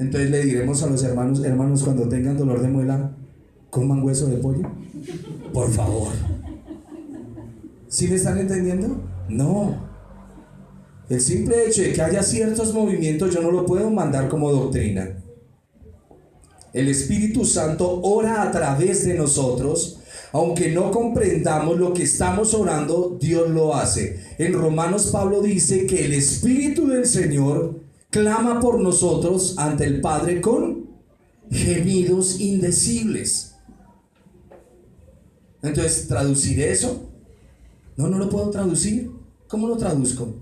Entonces le diremos a los hermanos: cuando tengan dolor de muela, coman hueso de pollo. Por favor. ¿Sí me están entendiendo? No. El simple hecho de que haya ciertos movimientos yo no lo puedo mandar como doctrina. El Espíritu Santo ora a través de nosotros. Aunque no comprendamos lo que estamos orando, Dios lo hace. En Romanos, Pablo dice que el Espíritu del Señor clama por nosotros ante el Padre con gemidos indecibles. Entonces, ¿traducir eso? No lo puedo traducir. ¿Cómo lo traduzco?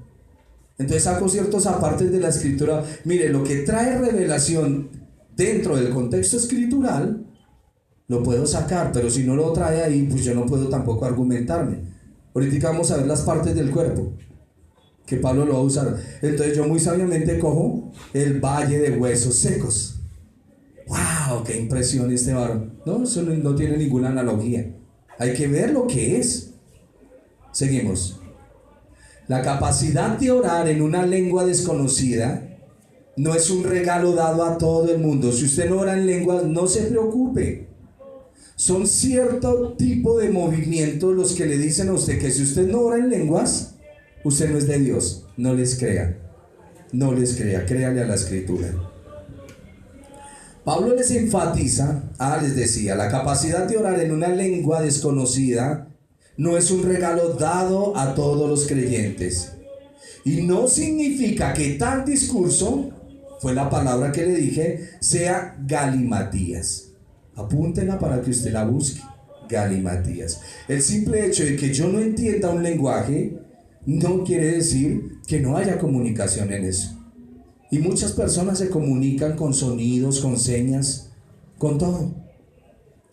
Entonces saco ciertos apartes de la escritura. Mire, lo que trae revelación dentro del contexto escritural lo puedo sacar, pero si no lo trae ahí, pues yo no puedo tampoco argumentarme. Ahorita vamos a ver las partes del cuerpo que Pablo lo va a usar. Entonces yo muy sabiamente cojo el valle de huesos secos. ¡Wow! ¡Qué impresión este varón! No, eso no tiene ninguna analogía. Hay que ver lo que es. Seguimos. La capacidad de orar en una lengua desconocida no es un regalo dado a todo el mundo. Si usted no ora en lenguas, no se preocupe. Son cierto tipo de movimientos los que le dicen a usted que si usted no ora en lenguas, usted no es de Dios. No les crea. No les crea. Créale a la escritura. Pablo les enfatiza, les decía, la capacidad de orar en una lengua desconocida no es un regalo dado a todos los creyentes. Y no significa que tal discurso, fue la palabra que le dije, sea galimatías. Apúntenla para que usted la busque. Galimatías. El simple hecho de que yo no entienda un lenguaje no quiere decir que no haya comunicación en eso. Y muchas personas se comunican con sonidos, con señas, con todo.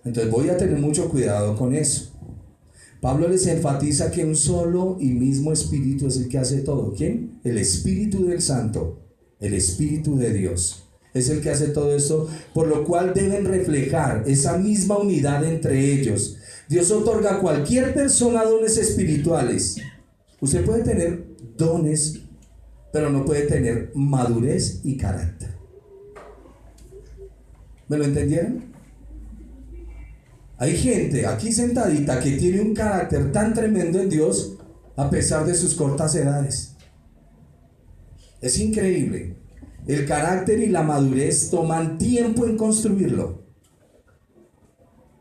Entonces voy a tener mucho cuidado con eso. Pablo les enfatiza que un solo y mismo Espíritu es el que hace todo. ¿Quién? El Espíritu del Santo, el Espíritu de Dios. Es el que hace todo esto, por lo cual deben reflejar esa misma unidad entre ellos. Dios otorga a cualquier persona dones espirituales. Usted puede tener dones, pero no puede tener madurez y carácter. ¿Me lo entendieron? Hay gente aquí sentadita que tiene un carácter tan tremendo en Dios a pesar de sus cortas edades. Es increíble. El carácter y la madurez toman tiempo en construirlo.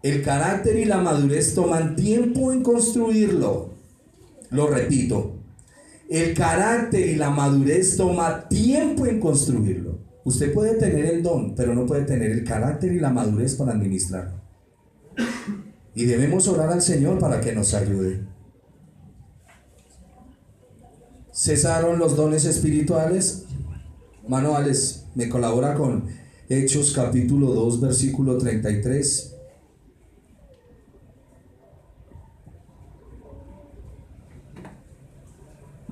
El carácter y la madurez toman tiempo en construirlo. Lo repito. El carácter y la madurez toma tiempo en construirlo. Usted puede tener el don, pero no puede tener el carácter y la madurez para administrarlo. Y debemos orar al Señor para que nos ayude. Cesaron los dones espirituales. Manuales, me colabora con Hechos capítulo 2, versículo 33.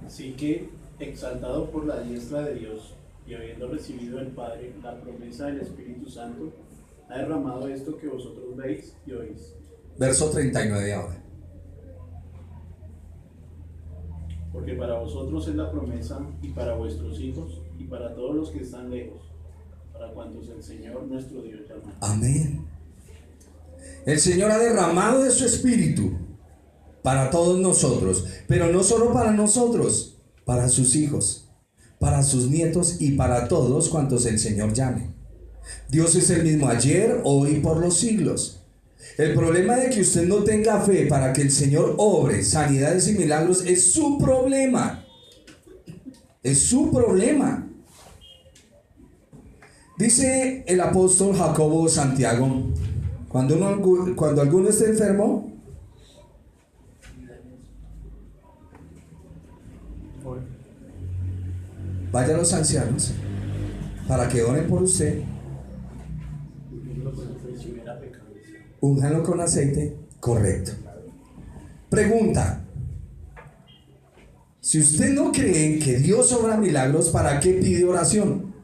Así que, exaltado por la diestra de Dios y habiendo recibido del Padre la promesa del Espíritu Santo, ha derramado esto que vosotros veis y oís. Verso 39 ahora. Porque para vosotros es la promesa, y para vuestros hijos, y para todos los que están lejos, para cuantos el Señor nuestro Dios llama. Amén. El Señor ha derramado de su Espíritu para todos nosotros, pero no solo para nosotros, para sus hijos, para sus nietos y para todos cuantos el Señor llame. Dios es el mismo ayer, hoy y por los siglos. El problema de que usted no tenga fe para que el Señor obre sanidades y milagros es su problema. Es su problema. Dice el apóstol Jacobo Santiago, cuando alguno esté enfermo, vaya a los ancianos para que oren por usted, únjanlo con aceite, correcto. Pregunta: si usted no cree en que Dios obra milagros, ¿para qué pide oración?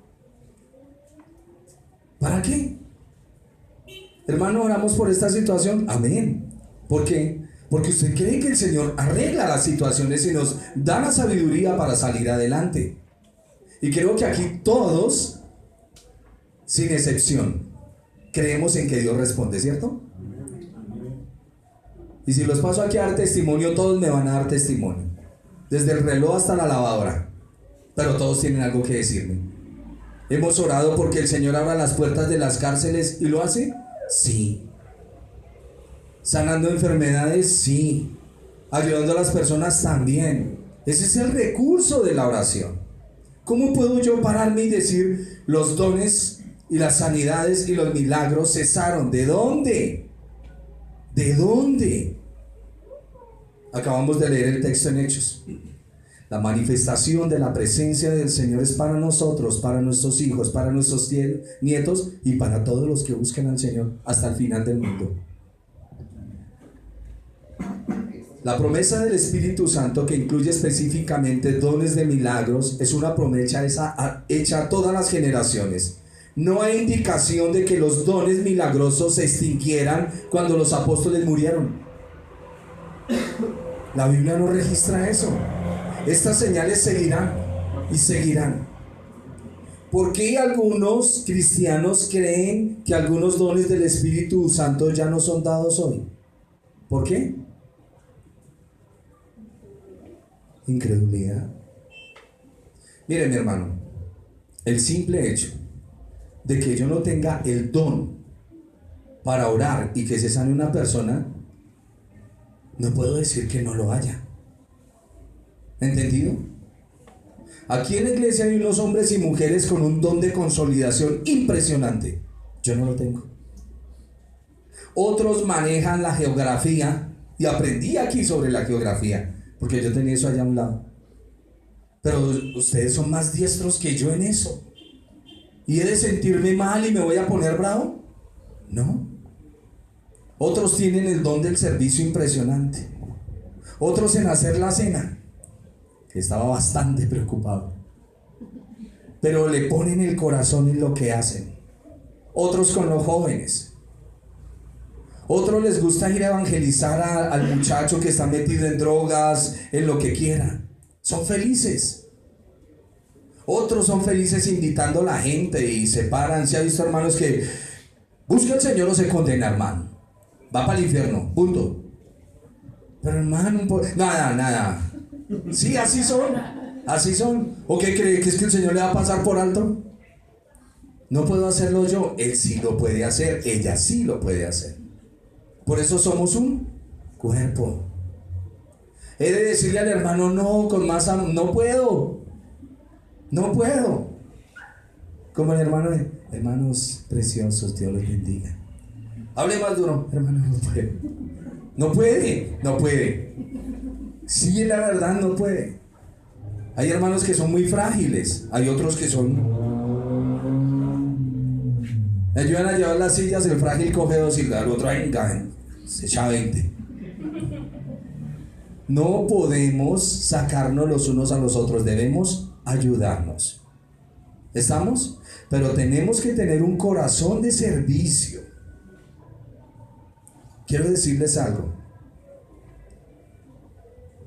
¿Para qué? Hermano, oramos por esta situación. Amén. ¿Por qué? Porque usted cree que el Señor arregla las situaciones y nos da la sabiduría para salir adelante. Y creo que aquí todos, sin excepción, creemos en que Dios responde, ¿cierto? Y si los paso aquí a dar testimonio, todos me van a dar testimonio. Desde el reloj hasta la lavadora. Pero todos tienen algo que decirme. ¿Hemos orado porque el Señor abra las puertas de las cárceles y lo hace? Sí. ¿Sanando enfermedades? Sí. ¿Ayudando a las personas? También. Ese es el recurso de la oración. ¿Cómo puedo yo pararme y decir los dones y las sanidades y los milagros cesaron? ¿De dónde? ¿De dónde? Acabamos de leer el texto en Hechos. La manifestación de la presencia del Señor es para nosotros, para nuestros hijos, para nuestros nietos y para todos los que busquen al Señor hasta el final del mundo. La promesa del Espíritu Santo, que incluye específicamente dones de milagros, es una promesa hecha a todas las generaciones. No hay indicación de que los dones milagrosos se extinguieran cuando los apóstoles murieron. La Biblia no registra eso. Estas señales seguirán y seguirán. ¿Por qué algunos cristianos creen que algunos dones del Espíritu Santo ya no son dados hoy? ¿Por qué? Incredulidad. Mire, mi hermano, el simple hecho de que yo no tenga el don para orar y que se sane una persona, no puedo decir que no lo haya. ¿Entendido? Aquí en la iglesia hay unos hombres y mujeres con un don de consolidación impresionante. Yo no lo tengo. Otros manejan la geografía, y aprendí aquí sobre la geografía, porque yo tenía eso allá a un lado. Pero ustedes son más diestros que yo en eso. ¿Y he de sentirme mal y me voy a poner bravo? No. Otros tienen el don del servicio impresionante. Otros en hacer la cena. Estaba bastante preocupado. Pero le ponen el corazón en lo que hacen. Otros con los jóvenes. Otros les gusta ir a evangelizar al muchacho que está metido en drogas, en lo que quiera. Son felices. Otros son felices invitando a la gente y se paran. ¿Se ha visto, hermanos, que busca al Señor o se condena, hermano? Va para el infierno, punto. Pero hermano, nada. Sí, así son. Así son. ¿O qué cree? ¿Que es que el Señor le va a pasar por alto? No puedo hacerlo yo. Él sí lo puede hacer. Ella sí lo puede hacer. Por eso somos un cuerpo. He de decirle al hermano, no, con más amor, no puedo. Como el hermano, hermanos preciosos, Dios los bendiga. Hable más duro, hermano, no puede. Sí, la verdad, no puede. Hay hermanos que son muy frágiles, hay otros que son... Me ayudan a llevar las sillas, el frágil coge 2 y el otro se echa 20. No podemos sacarnos los unos a los otros, debemos ayudarnos. ¿Estamos? Pero tenemos que tener un corazón de servicio. Quiero decirles algo,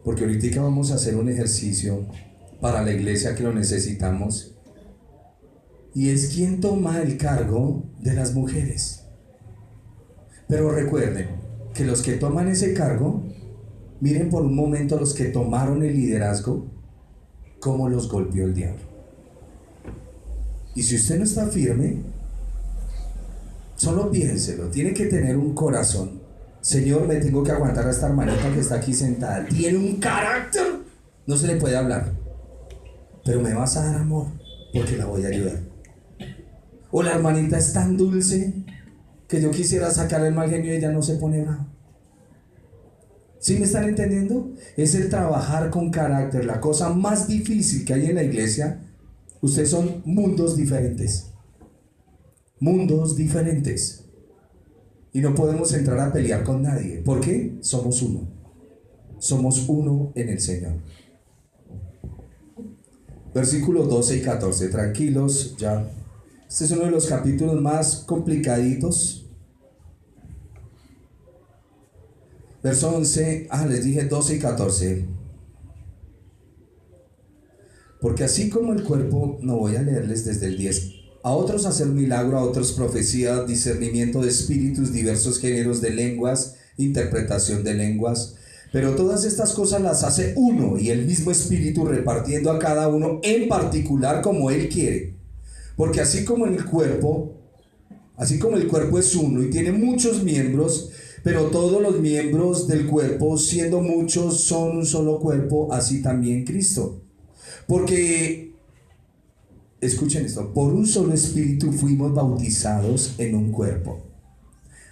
porque ahorita vamos a hacer un ejercicio para la iglesia que lo necesitamos, y es quién toma el cargo de las mujeres. Pero recuerden que los que toman ese cargo, miren por un momento a los que tomaron el liderazgo, cómo los golpeó el diablo. Y si usted no está firme, solo piénselo, tiene que tener un corazón. Señor, me tengo que aguantar a esta hermanita que está aquí sentada. Tiene un carácter, no se le puede hablar, pero me vas a dar amor porque la voy a ayudar. O la hermanita es tan dulce que yo quisiera sacarle el mal genio y ella no se pone brava. ¿Sí me están entendiendo? Es el trabajar con carácter. La cosa más difícil que hay en la iglesia, ustedes son mundos diferentes. Mundos diferentes. Y no podemos entrar a pelear con nadie. ¿Por qué? Somos uno. Somos uno en el Señor. Versículos 12 y 14. Tranquilos, ya. Este es uno de los capítulos más complicaditos. Verso 11, les dije 12 y 14. Porque así como el cuerpo, no voy a leerles desde el 10. A otros hacer milagro, a otros profecía, discernimiento de espíritus, diversos géneros de lenguas, interpretación de lenguas. Pero todas estas cosas las hace uno y el mismo espíritu, repartiendo a cada uno en particular como él quiere. Porque así como el cuerpo es uno y tiene muchos miembros, pero todos los miembros del cuerpo, siendo muchos, son un solo cuerpo, así también Cristo. Porque, escuchen esto, por un solo espíritu fuimos bautizados en un cuerpo.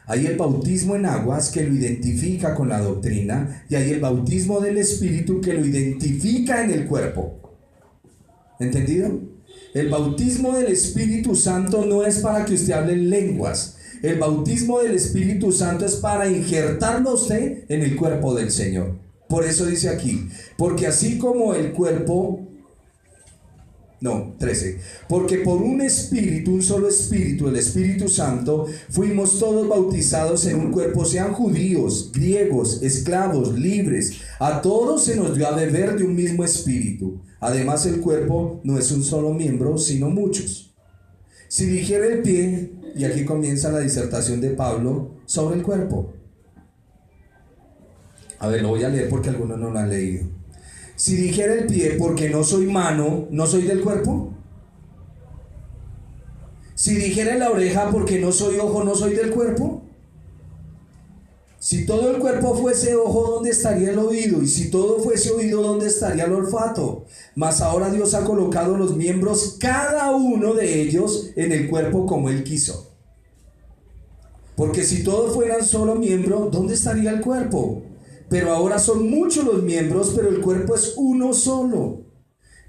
Hay el bautismo en aguas que lo identifica con la doctrina, y hay el bautismo del espíritu que lo identifica en el cuerpo. ¿Entendido? El bautismo del Espíritu Santo no es para que usted hable en lenguas. El bautismo del Espíritu Santo es para injertarlo a usted en el cuerpo del Señor. Por eso dice aquí, porque así como el cuerpo, 13, porque por un espíritu, un solo espíritu, el Espíritu Santo, fuimos todos bautizados en un cuerpo, sean judíos, griegos, esclavos, libres, a todos se nos dio a beber de un mismo espíritu. Además, el cuerpo no es un solo miembro, sino muchos. Si dijera el pie, y aquí comienza la disertación de Pablo sobre el cuerpo. A ver, lo voy a leer porque algunos no lo han leído. Si dijera el pie, porque no soy mano, ¿no soy del cuerpo? Si dijera la oreja, porque no soy ojo, ¿no soy del cuerpo? Si todo el cuerpo fuese ojo, ¿dónde estaría el oído? Y si todo fuese oído, ¿dónde estaría el olfato? Mas ahora Dios ha colocado los miembros, cada uno de ellos, en el cuerpo como Él quiso. Porque si todos fueran solo miembro, ¿dónde estaría el cuerpo? Pero ahora son muchos los miembros, pero el cuerpo es uno solo.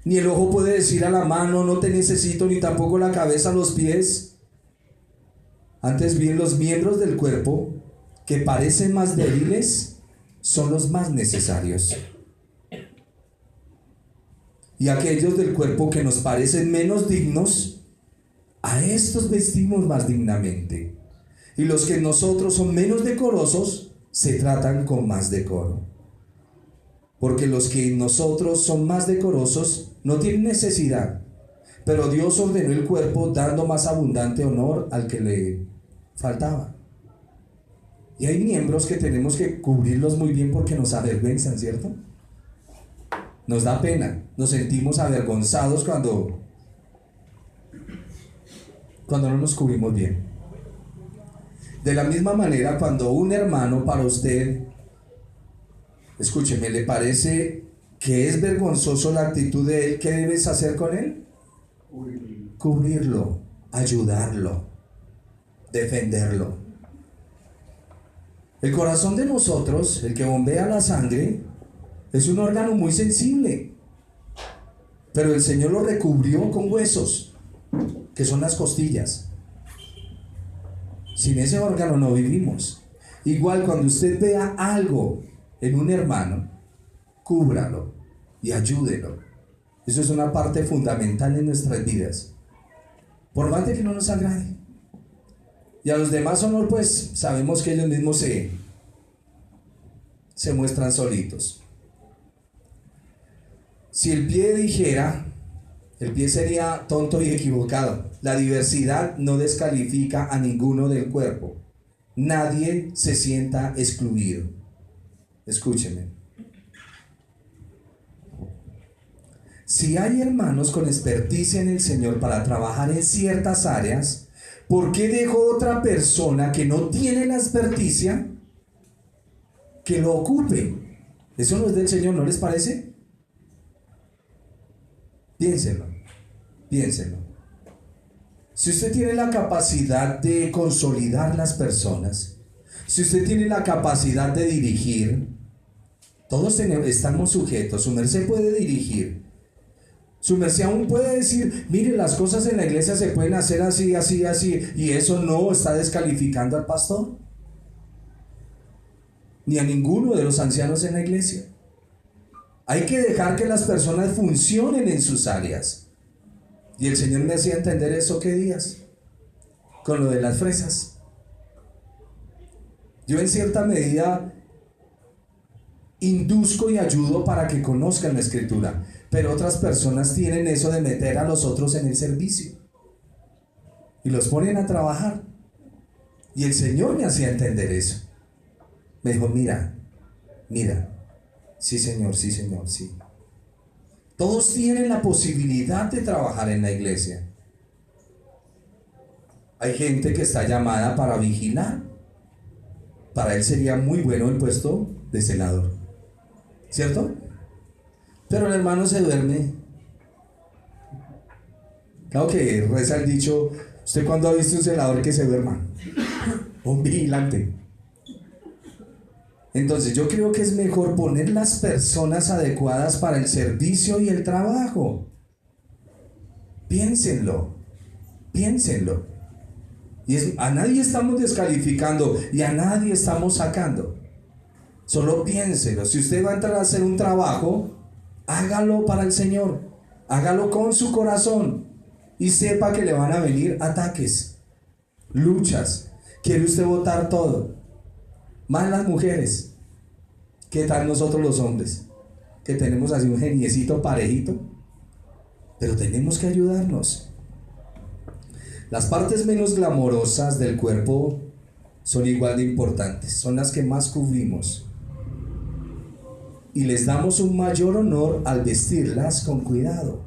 Ni el ojo puede decir a la mano, no te necesito, ni tampoco la cabeza a los pies. Antes bien, los miembros del cuerpo, que parecen más débiles, son los más necesarios. Y aquellos del cuerpo que nos parecen menos dignos, a estos vestimos más dignamente. Y los que en nosotros son menos decorosos, se tratan con más decoro. Porque los que en nosotros son más decorosos no tienen necesidad, pero Dios ordenó el cuerpo dando más abundante honor al que le faltaba. Y hay miembros que tenemos que cubrirlos muy bien porque nos avergüenzan, ¿cierto? Nos da pena, nos sentimos avergonzados cuando no nos cubrimos bien. De la misma manera, cuando un hermano para usted, escúcheme, le parece que es vergonzoso la actitud de él, ¿qué debes hacer con él? Cubrirlo, ayudarlo, defenderlo. El corazón de nosotros, el que bombea la sangre, es un órgano muy sensible, pero el Señor lo recubrió con huesos, que son las costillas. Sin ese órgano no vivimos. Igual cuando usted vea algo en un hermano, cúbralo y ayúdelo. Eso es una parte fundamental en nuestras vidas, por más de que no nos agrade. Y a los demás honor, pues sabemos que ellos mismos se muestran solitos. Si el pie dijera, el pie sería tonto y equivocado. La diversidad no descalifica a ninguno del cuerpo. Nadie se sienta excluido. Escúchenme. Si hay hermanos con experticia en el Señor para trabajar en ciertas áreas, ¿por qué dejó otra persona que no tiene la experticia que lo ocupe? Eso no es del Señor, ¿no les parece? Piénsenlo, piénsenlo. si usted tiene la capacidad de consolidar las personas, si usted tiene la capacidad de dirigir, todos estamos sujetos. Su merced puede dirigir. Su merced aún puede decir, mire, las cosas en la iglesia se pueden hacer así, así, así, y eso no está descalificando al pastor, ni a ninguno de los ancianos en la iglesia. Hay que dejar que las personas funcionen en sus áreas. Y el Señor me hacía entender eso, ¿qué días? Con lo de las fresas. Yo en cierta medida induzco y ayudo para que conozcan la Escritura, pero otras personas tienen eso de meter a los otros en el servicio y los ponen a trabajar. Y el Señor me hacía entender eso. Me dijo, mira, sí Señor, sí. Todos tienen la posibilidad de trabajar en la iglesia. Hay gente que está llamada para vigilar. Para él sería muy bueno el puesto de celador, ¿cierto? Pero el hermano se duerme. Claro que reza el dicho, ¿usted cuándo ha visto un celador que se duerma? Un vigilante. Entonces yo creo que es mejor poner las personas adecuadas para el servicio y el trabajo. Piénsenlo. Y a nadie estamos descalificando y a nadie estamos sacando. Solo piénselo. Si usted va a entrar a hacer un trabajo, hágalo para el Señor. Hágalo con su corazón. Y sepa que le van a venir ataques, luchas. ¿Quiere usted botar todo? Más las mujeres. ¿Qué tal nosotros los hombres? Que tenemos así un geniecito parejito. Pero tenemos que ayudarnos. Las partes menos glamorosas del cuerpo son igual de importantes. Son las que más cubrimos. Y les damos un mayor honor al vestirlas con cuidado.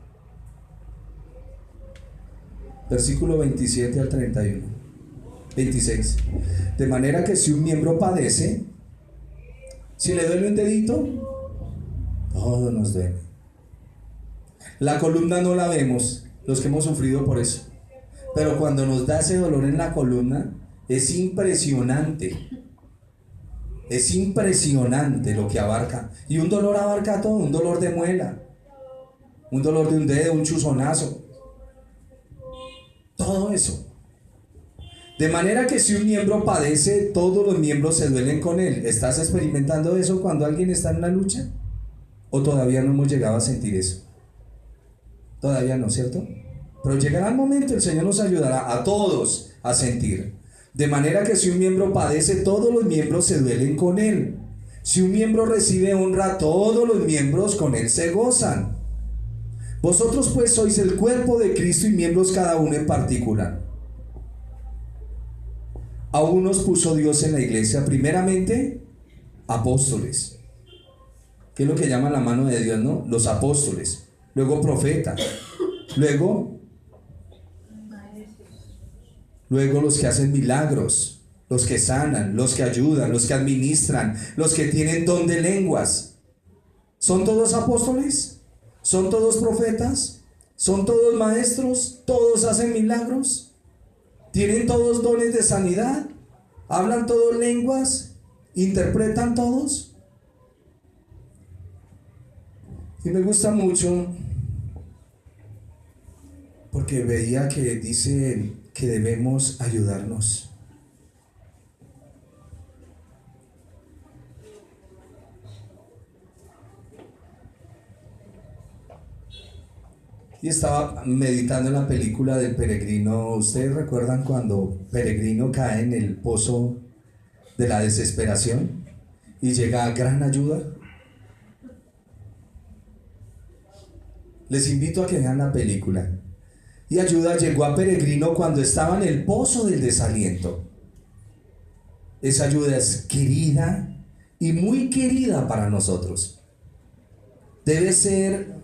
Versículo 27 al 31. 26. De manera que si un miembro padece, si le duele un dedito, todo nos duele. La columna no la vemos, los que hemos sufrido por eso. Pero cuando nos da ese dolor en la columna, es impresionante. Es impresionante lo que abarca. Y un dolor abarca todo, un dolor de muela, un dolor de un dedo, un chuzonazo. Todo eso. De manera que si un miembro padece, todos los miembros se duelen con él. ¿Estás experimentando eso cuando alguien está en una lucha? ¿O todavía no hemos llegado a sentir eso? Todavía no, ¿cierto? Pero llegará el momento, el Señor nos ayudará a todos a sentir. De manera que si un miembro padece, todos los miembros se duelen con él. Si un miembro recibe honra, todos los miembros con él se gozan. Vosotros pues sois el cuerpo de Cristo y miembros cada uno en particular. A unos puso Dios en la iglesia, primeramente, apóstoles. ¿Qué es lo que llama la mano de Dios, no? Los apóstoles. Luego profetas. Luego los que hacen milagros, los que sanan, los que ayudan, los que administran, los que tienen don de lenguas. ¿Son todos apóstoles? ¿Son todos profetas? ¿Son todos maestros? ¿Todos hacen milagros? ¿Tienen todos dones de sanidad? ¿Hablan todos lenguas? ¿Interpretan todos? Y me gusta mucho porque veía que dice que debemos ayudarnos. Y estaba meditando en la película del peregrino. ¿Ustedes recuerdan cuando Peregrino cae en el pozo de la desesperación y llega a gran ayuda? Les invito a que vean la película. Y ayuda llegó a Peregrino cuando estaba en el pozo del desaliento. Esa ayuda es querida y muy querida para nosotros. Debe ser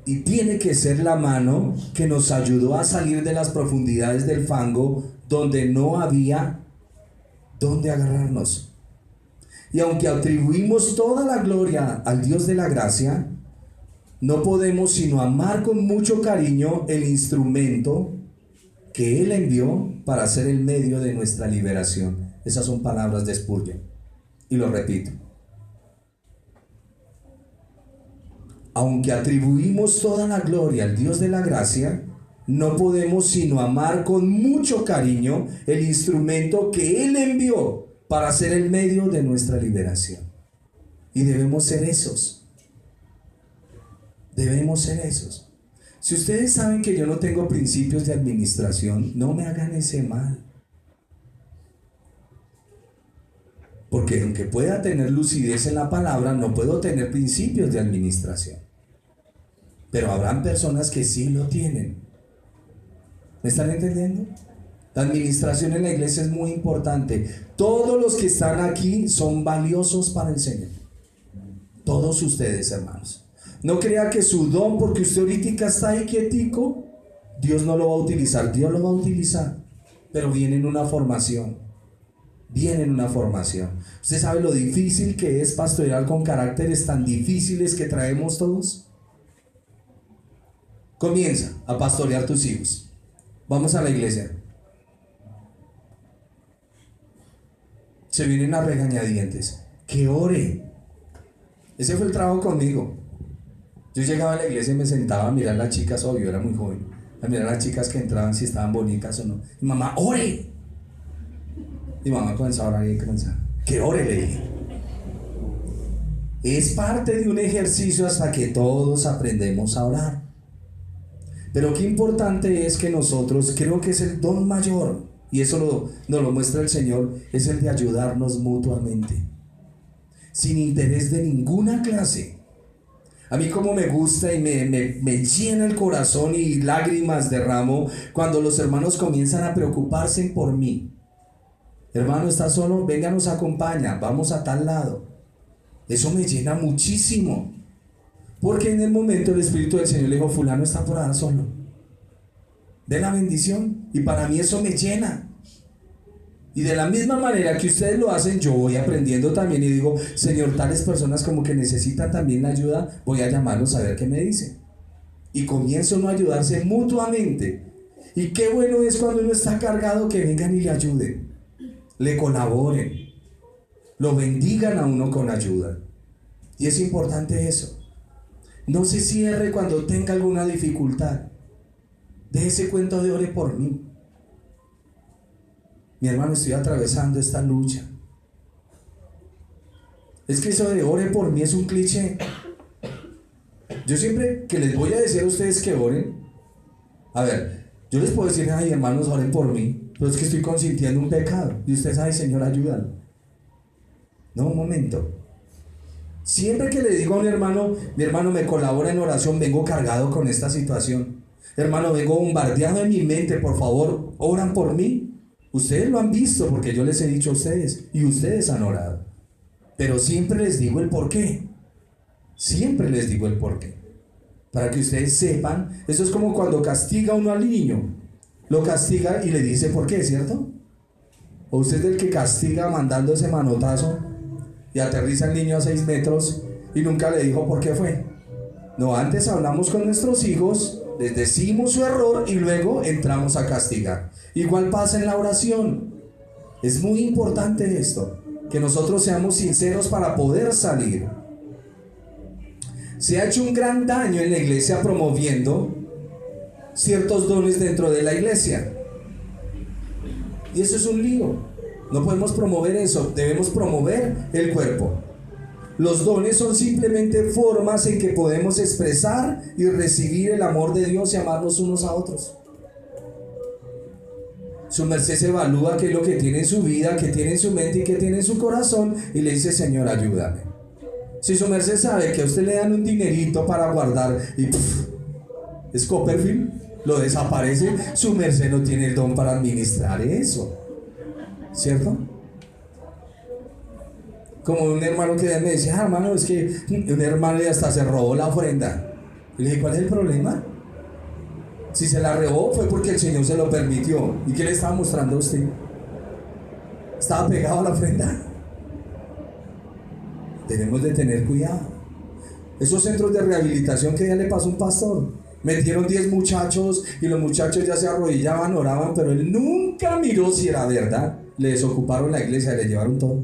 y tiene que ser la mano que nos ayudó a salir de las profundidades del fango donde no había donde agarrarnos. Y aunque atribuimos toda la gloria al Dios de la gracia, no podemos sino amar con mucho cariño el instrumento que Él envió para ser el medio de nuestra liberación. Esas son palabras de Spurgeon. Y lo repito. Aunque atribuimos toda la gloria al Dios de la gracia, no podemos sino amar con mucho cariño el instrumento que Él envió para ser el medio de nuestra liberación. Y debemos ser esos. Debemos ser esos. Si ustedes saben que yo no tengo principios de administración, no me hagan ese mal. Porque aunque pueda tener lucidez en la palabra, no puedo tener principios de administración. Pero habrán personas que sí lo tienen. ¿Me están entendiendo? La administración en la iglesia es muy importante. Todos los que están aquí son valiosos para el Señor. Todos ustedes, hermanos. No crea que su don, porque usted ahorita está ahí quietico, Dios no lo va a utilizar. Dios lo va a utilizar. Pero viene en una formación. Viene en una formación. ¿Usted sabe lo difícil que es pastorear con caracteres tan difíciles que traemos todos? Comienza a pastorear tus hijos. Vamos a la iglesia. Se vienen a regañadientes. Que ore. Ese fue el trabajo conmigo. Yo llegaba a la iglesia y me sentaba a mirar a las chicas, obvio, yo era muy joven, a mirar a las chicas que entraban, si estaban bonitas o no. Y mamá, ore. Y mamá comenzó a orar y comenzó, que ore, le dije. Es parte de un ejercicio hasta que todos aprendemos a orar. Pero qué importante es que nosotros, creo que es el don mayor, y eso nos lo muestra el Señor, es el de ayudarnos mutuamente, sin interés de ninguna clase. A mí como me gusta y me llena el corazón y lágrimas derramo cuando los hermanos comienzan a preocuparse por mí. Hermano, ¿estás solo? Venga, nos acompaña, vamos a tal lado. Eso me llena muchísimo. Porque en el momento el Espíritu del Señor le dijo, fulano está por ahí solo. De la bendición. Y para mí eso me llena. Y de la misma manera que ustedes lo hacen, yo voy aprendiendo también y digo, Señor, tales personas como que necesitan también la ayuda, voy a llamarlos a ver qué me dicen. Y comienzo uno a ayudarse mutuamente. Y qué bueno es cuando uno está cargado que vengan y le ayuden, le colaboren, lo bendigan a uno con ayuda. Y es importante eso. No se cierre cuando tenga alguna dificultad. Deje ese cuento de ore por mí. Mi hermano, estoy atravesando esta lucha. Es que eso de ore por mí es un cliché. Yo siempre que les voy a decir a ustedes que oren, a ver, yo les puedo decir, ay hermanos, oren por mí, pero es que estoy consintiendo un pecado. Y ustedes, ay Señor, ayúdalo. No, un momento. Siempre que le digo a mi hermano me colabora en oración, vengo cargado con esta situación. Hermano, vengo bombardeado en mi mente, por favor, oran por mí. Ustedes lo han visto porque yo les he dicho a ustedes y ustedes han orado. Pero siempre les digo el por qué. Siempre les digo el por qué. Para que ustedes sepan, eso es como cuando castiga uno al niño. Lo castiga y le dice por qué, ¿cierto? O usted es el que castiga mandando ese manotazo y aterriza el niño a 6 metros y nunca le dijo por qué fue. No, antes hablamos con nuestros hijos, les decimos su error y luego entramos a castigar. Igual pasa en la oración. Es muy importante esto, que nosotros seamos sinceros para poder salir. Se ha hecho un gran daño en la iglesia promoviendo ciertos dones dentro de la iglesia. Y eso es un lío. No podemos promover eso, debemos promover el cuerpo. Los dones son simplemente formas en que podemos expresar y recibir el amor de Dios y amarnos unos a otros. Su merced se evalúa qué es lo que tiene en su vida, qué tiene en su mente y qué tiene en su corazón y le dice, Señor, ayúdame. Si su merced sabe que a usted le dan un dinerito para guardar y es Copperfield, lo desaparece, su merced no tiene el don para administrar eso, ¿cierto? Como un hermano que me decía, hermano, es que un hermano ya hasta se robó la ofrenda. Y le dije, ¿cuál es el problema? Si se la robó fue porque el Señor se lo permitió. ¿Y qué le estaba mostrando a usted? Estaba pegado a la ofrenda. Debemos de tener cuidado. Esos centros de rehabilitación que ya le pasó a un pastor. Metieron 10 muchachos y los muchachos ya se arrodillaban, oraban, pero él nunca miró si era verdad. Le desocuparon la iglesia, le llevaron todo.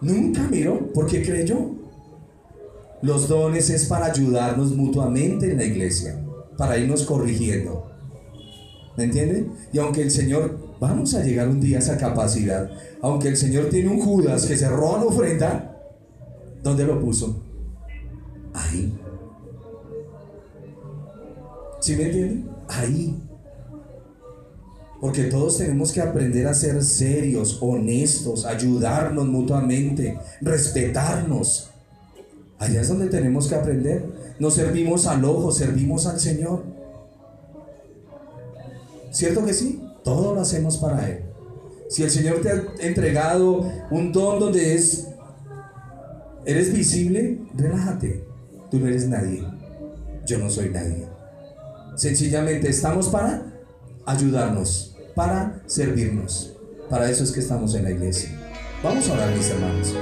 Nunca miró, porque creyó. Los dones es para ayudarnos mutuamente en la iglesia, para irnos corrigiendo. ¿Me entienden? Y aunque el Señor, vamos a llegar un día a esa capacidad, aunque el Señor tiene un Judas que se roba la ofrenda, ¿dónde lo puso? Ahí. ¿Sí me entienden? Ahí. Porque todos tenemos que aprender a ser serios, honestos, ayudarnos mutuamente, respetarnos. Allá es donde tenemos que aprender. No servimos al ojo, servimos al Señor. ¿Cierto que sí? Todo lo hacemos para Él. Si el Señor te ha entregado un don donde eres visible, relájate. Tú no eres nadie. Yo no soy nadie. Sencillamente estamos para ayudarnos, para servirnos. Para eso es que estamos en la iglesia. Vamos a orar, mis hermanos.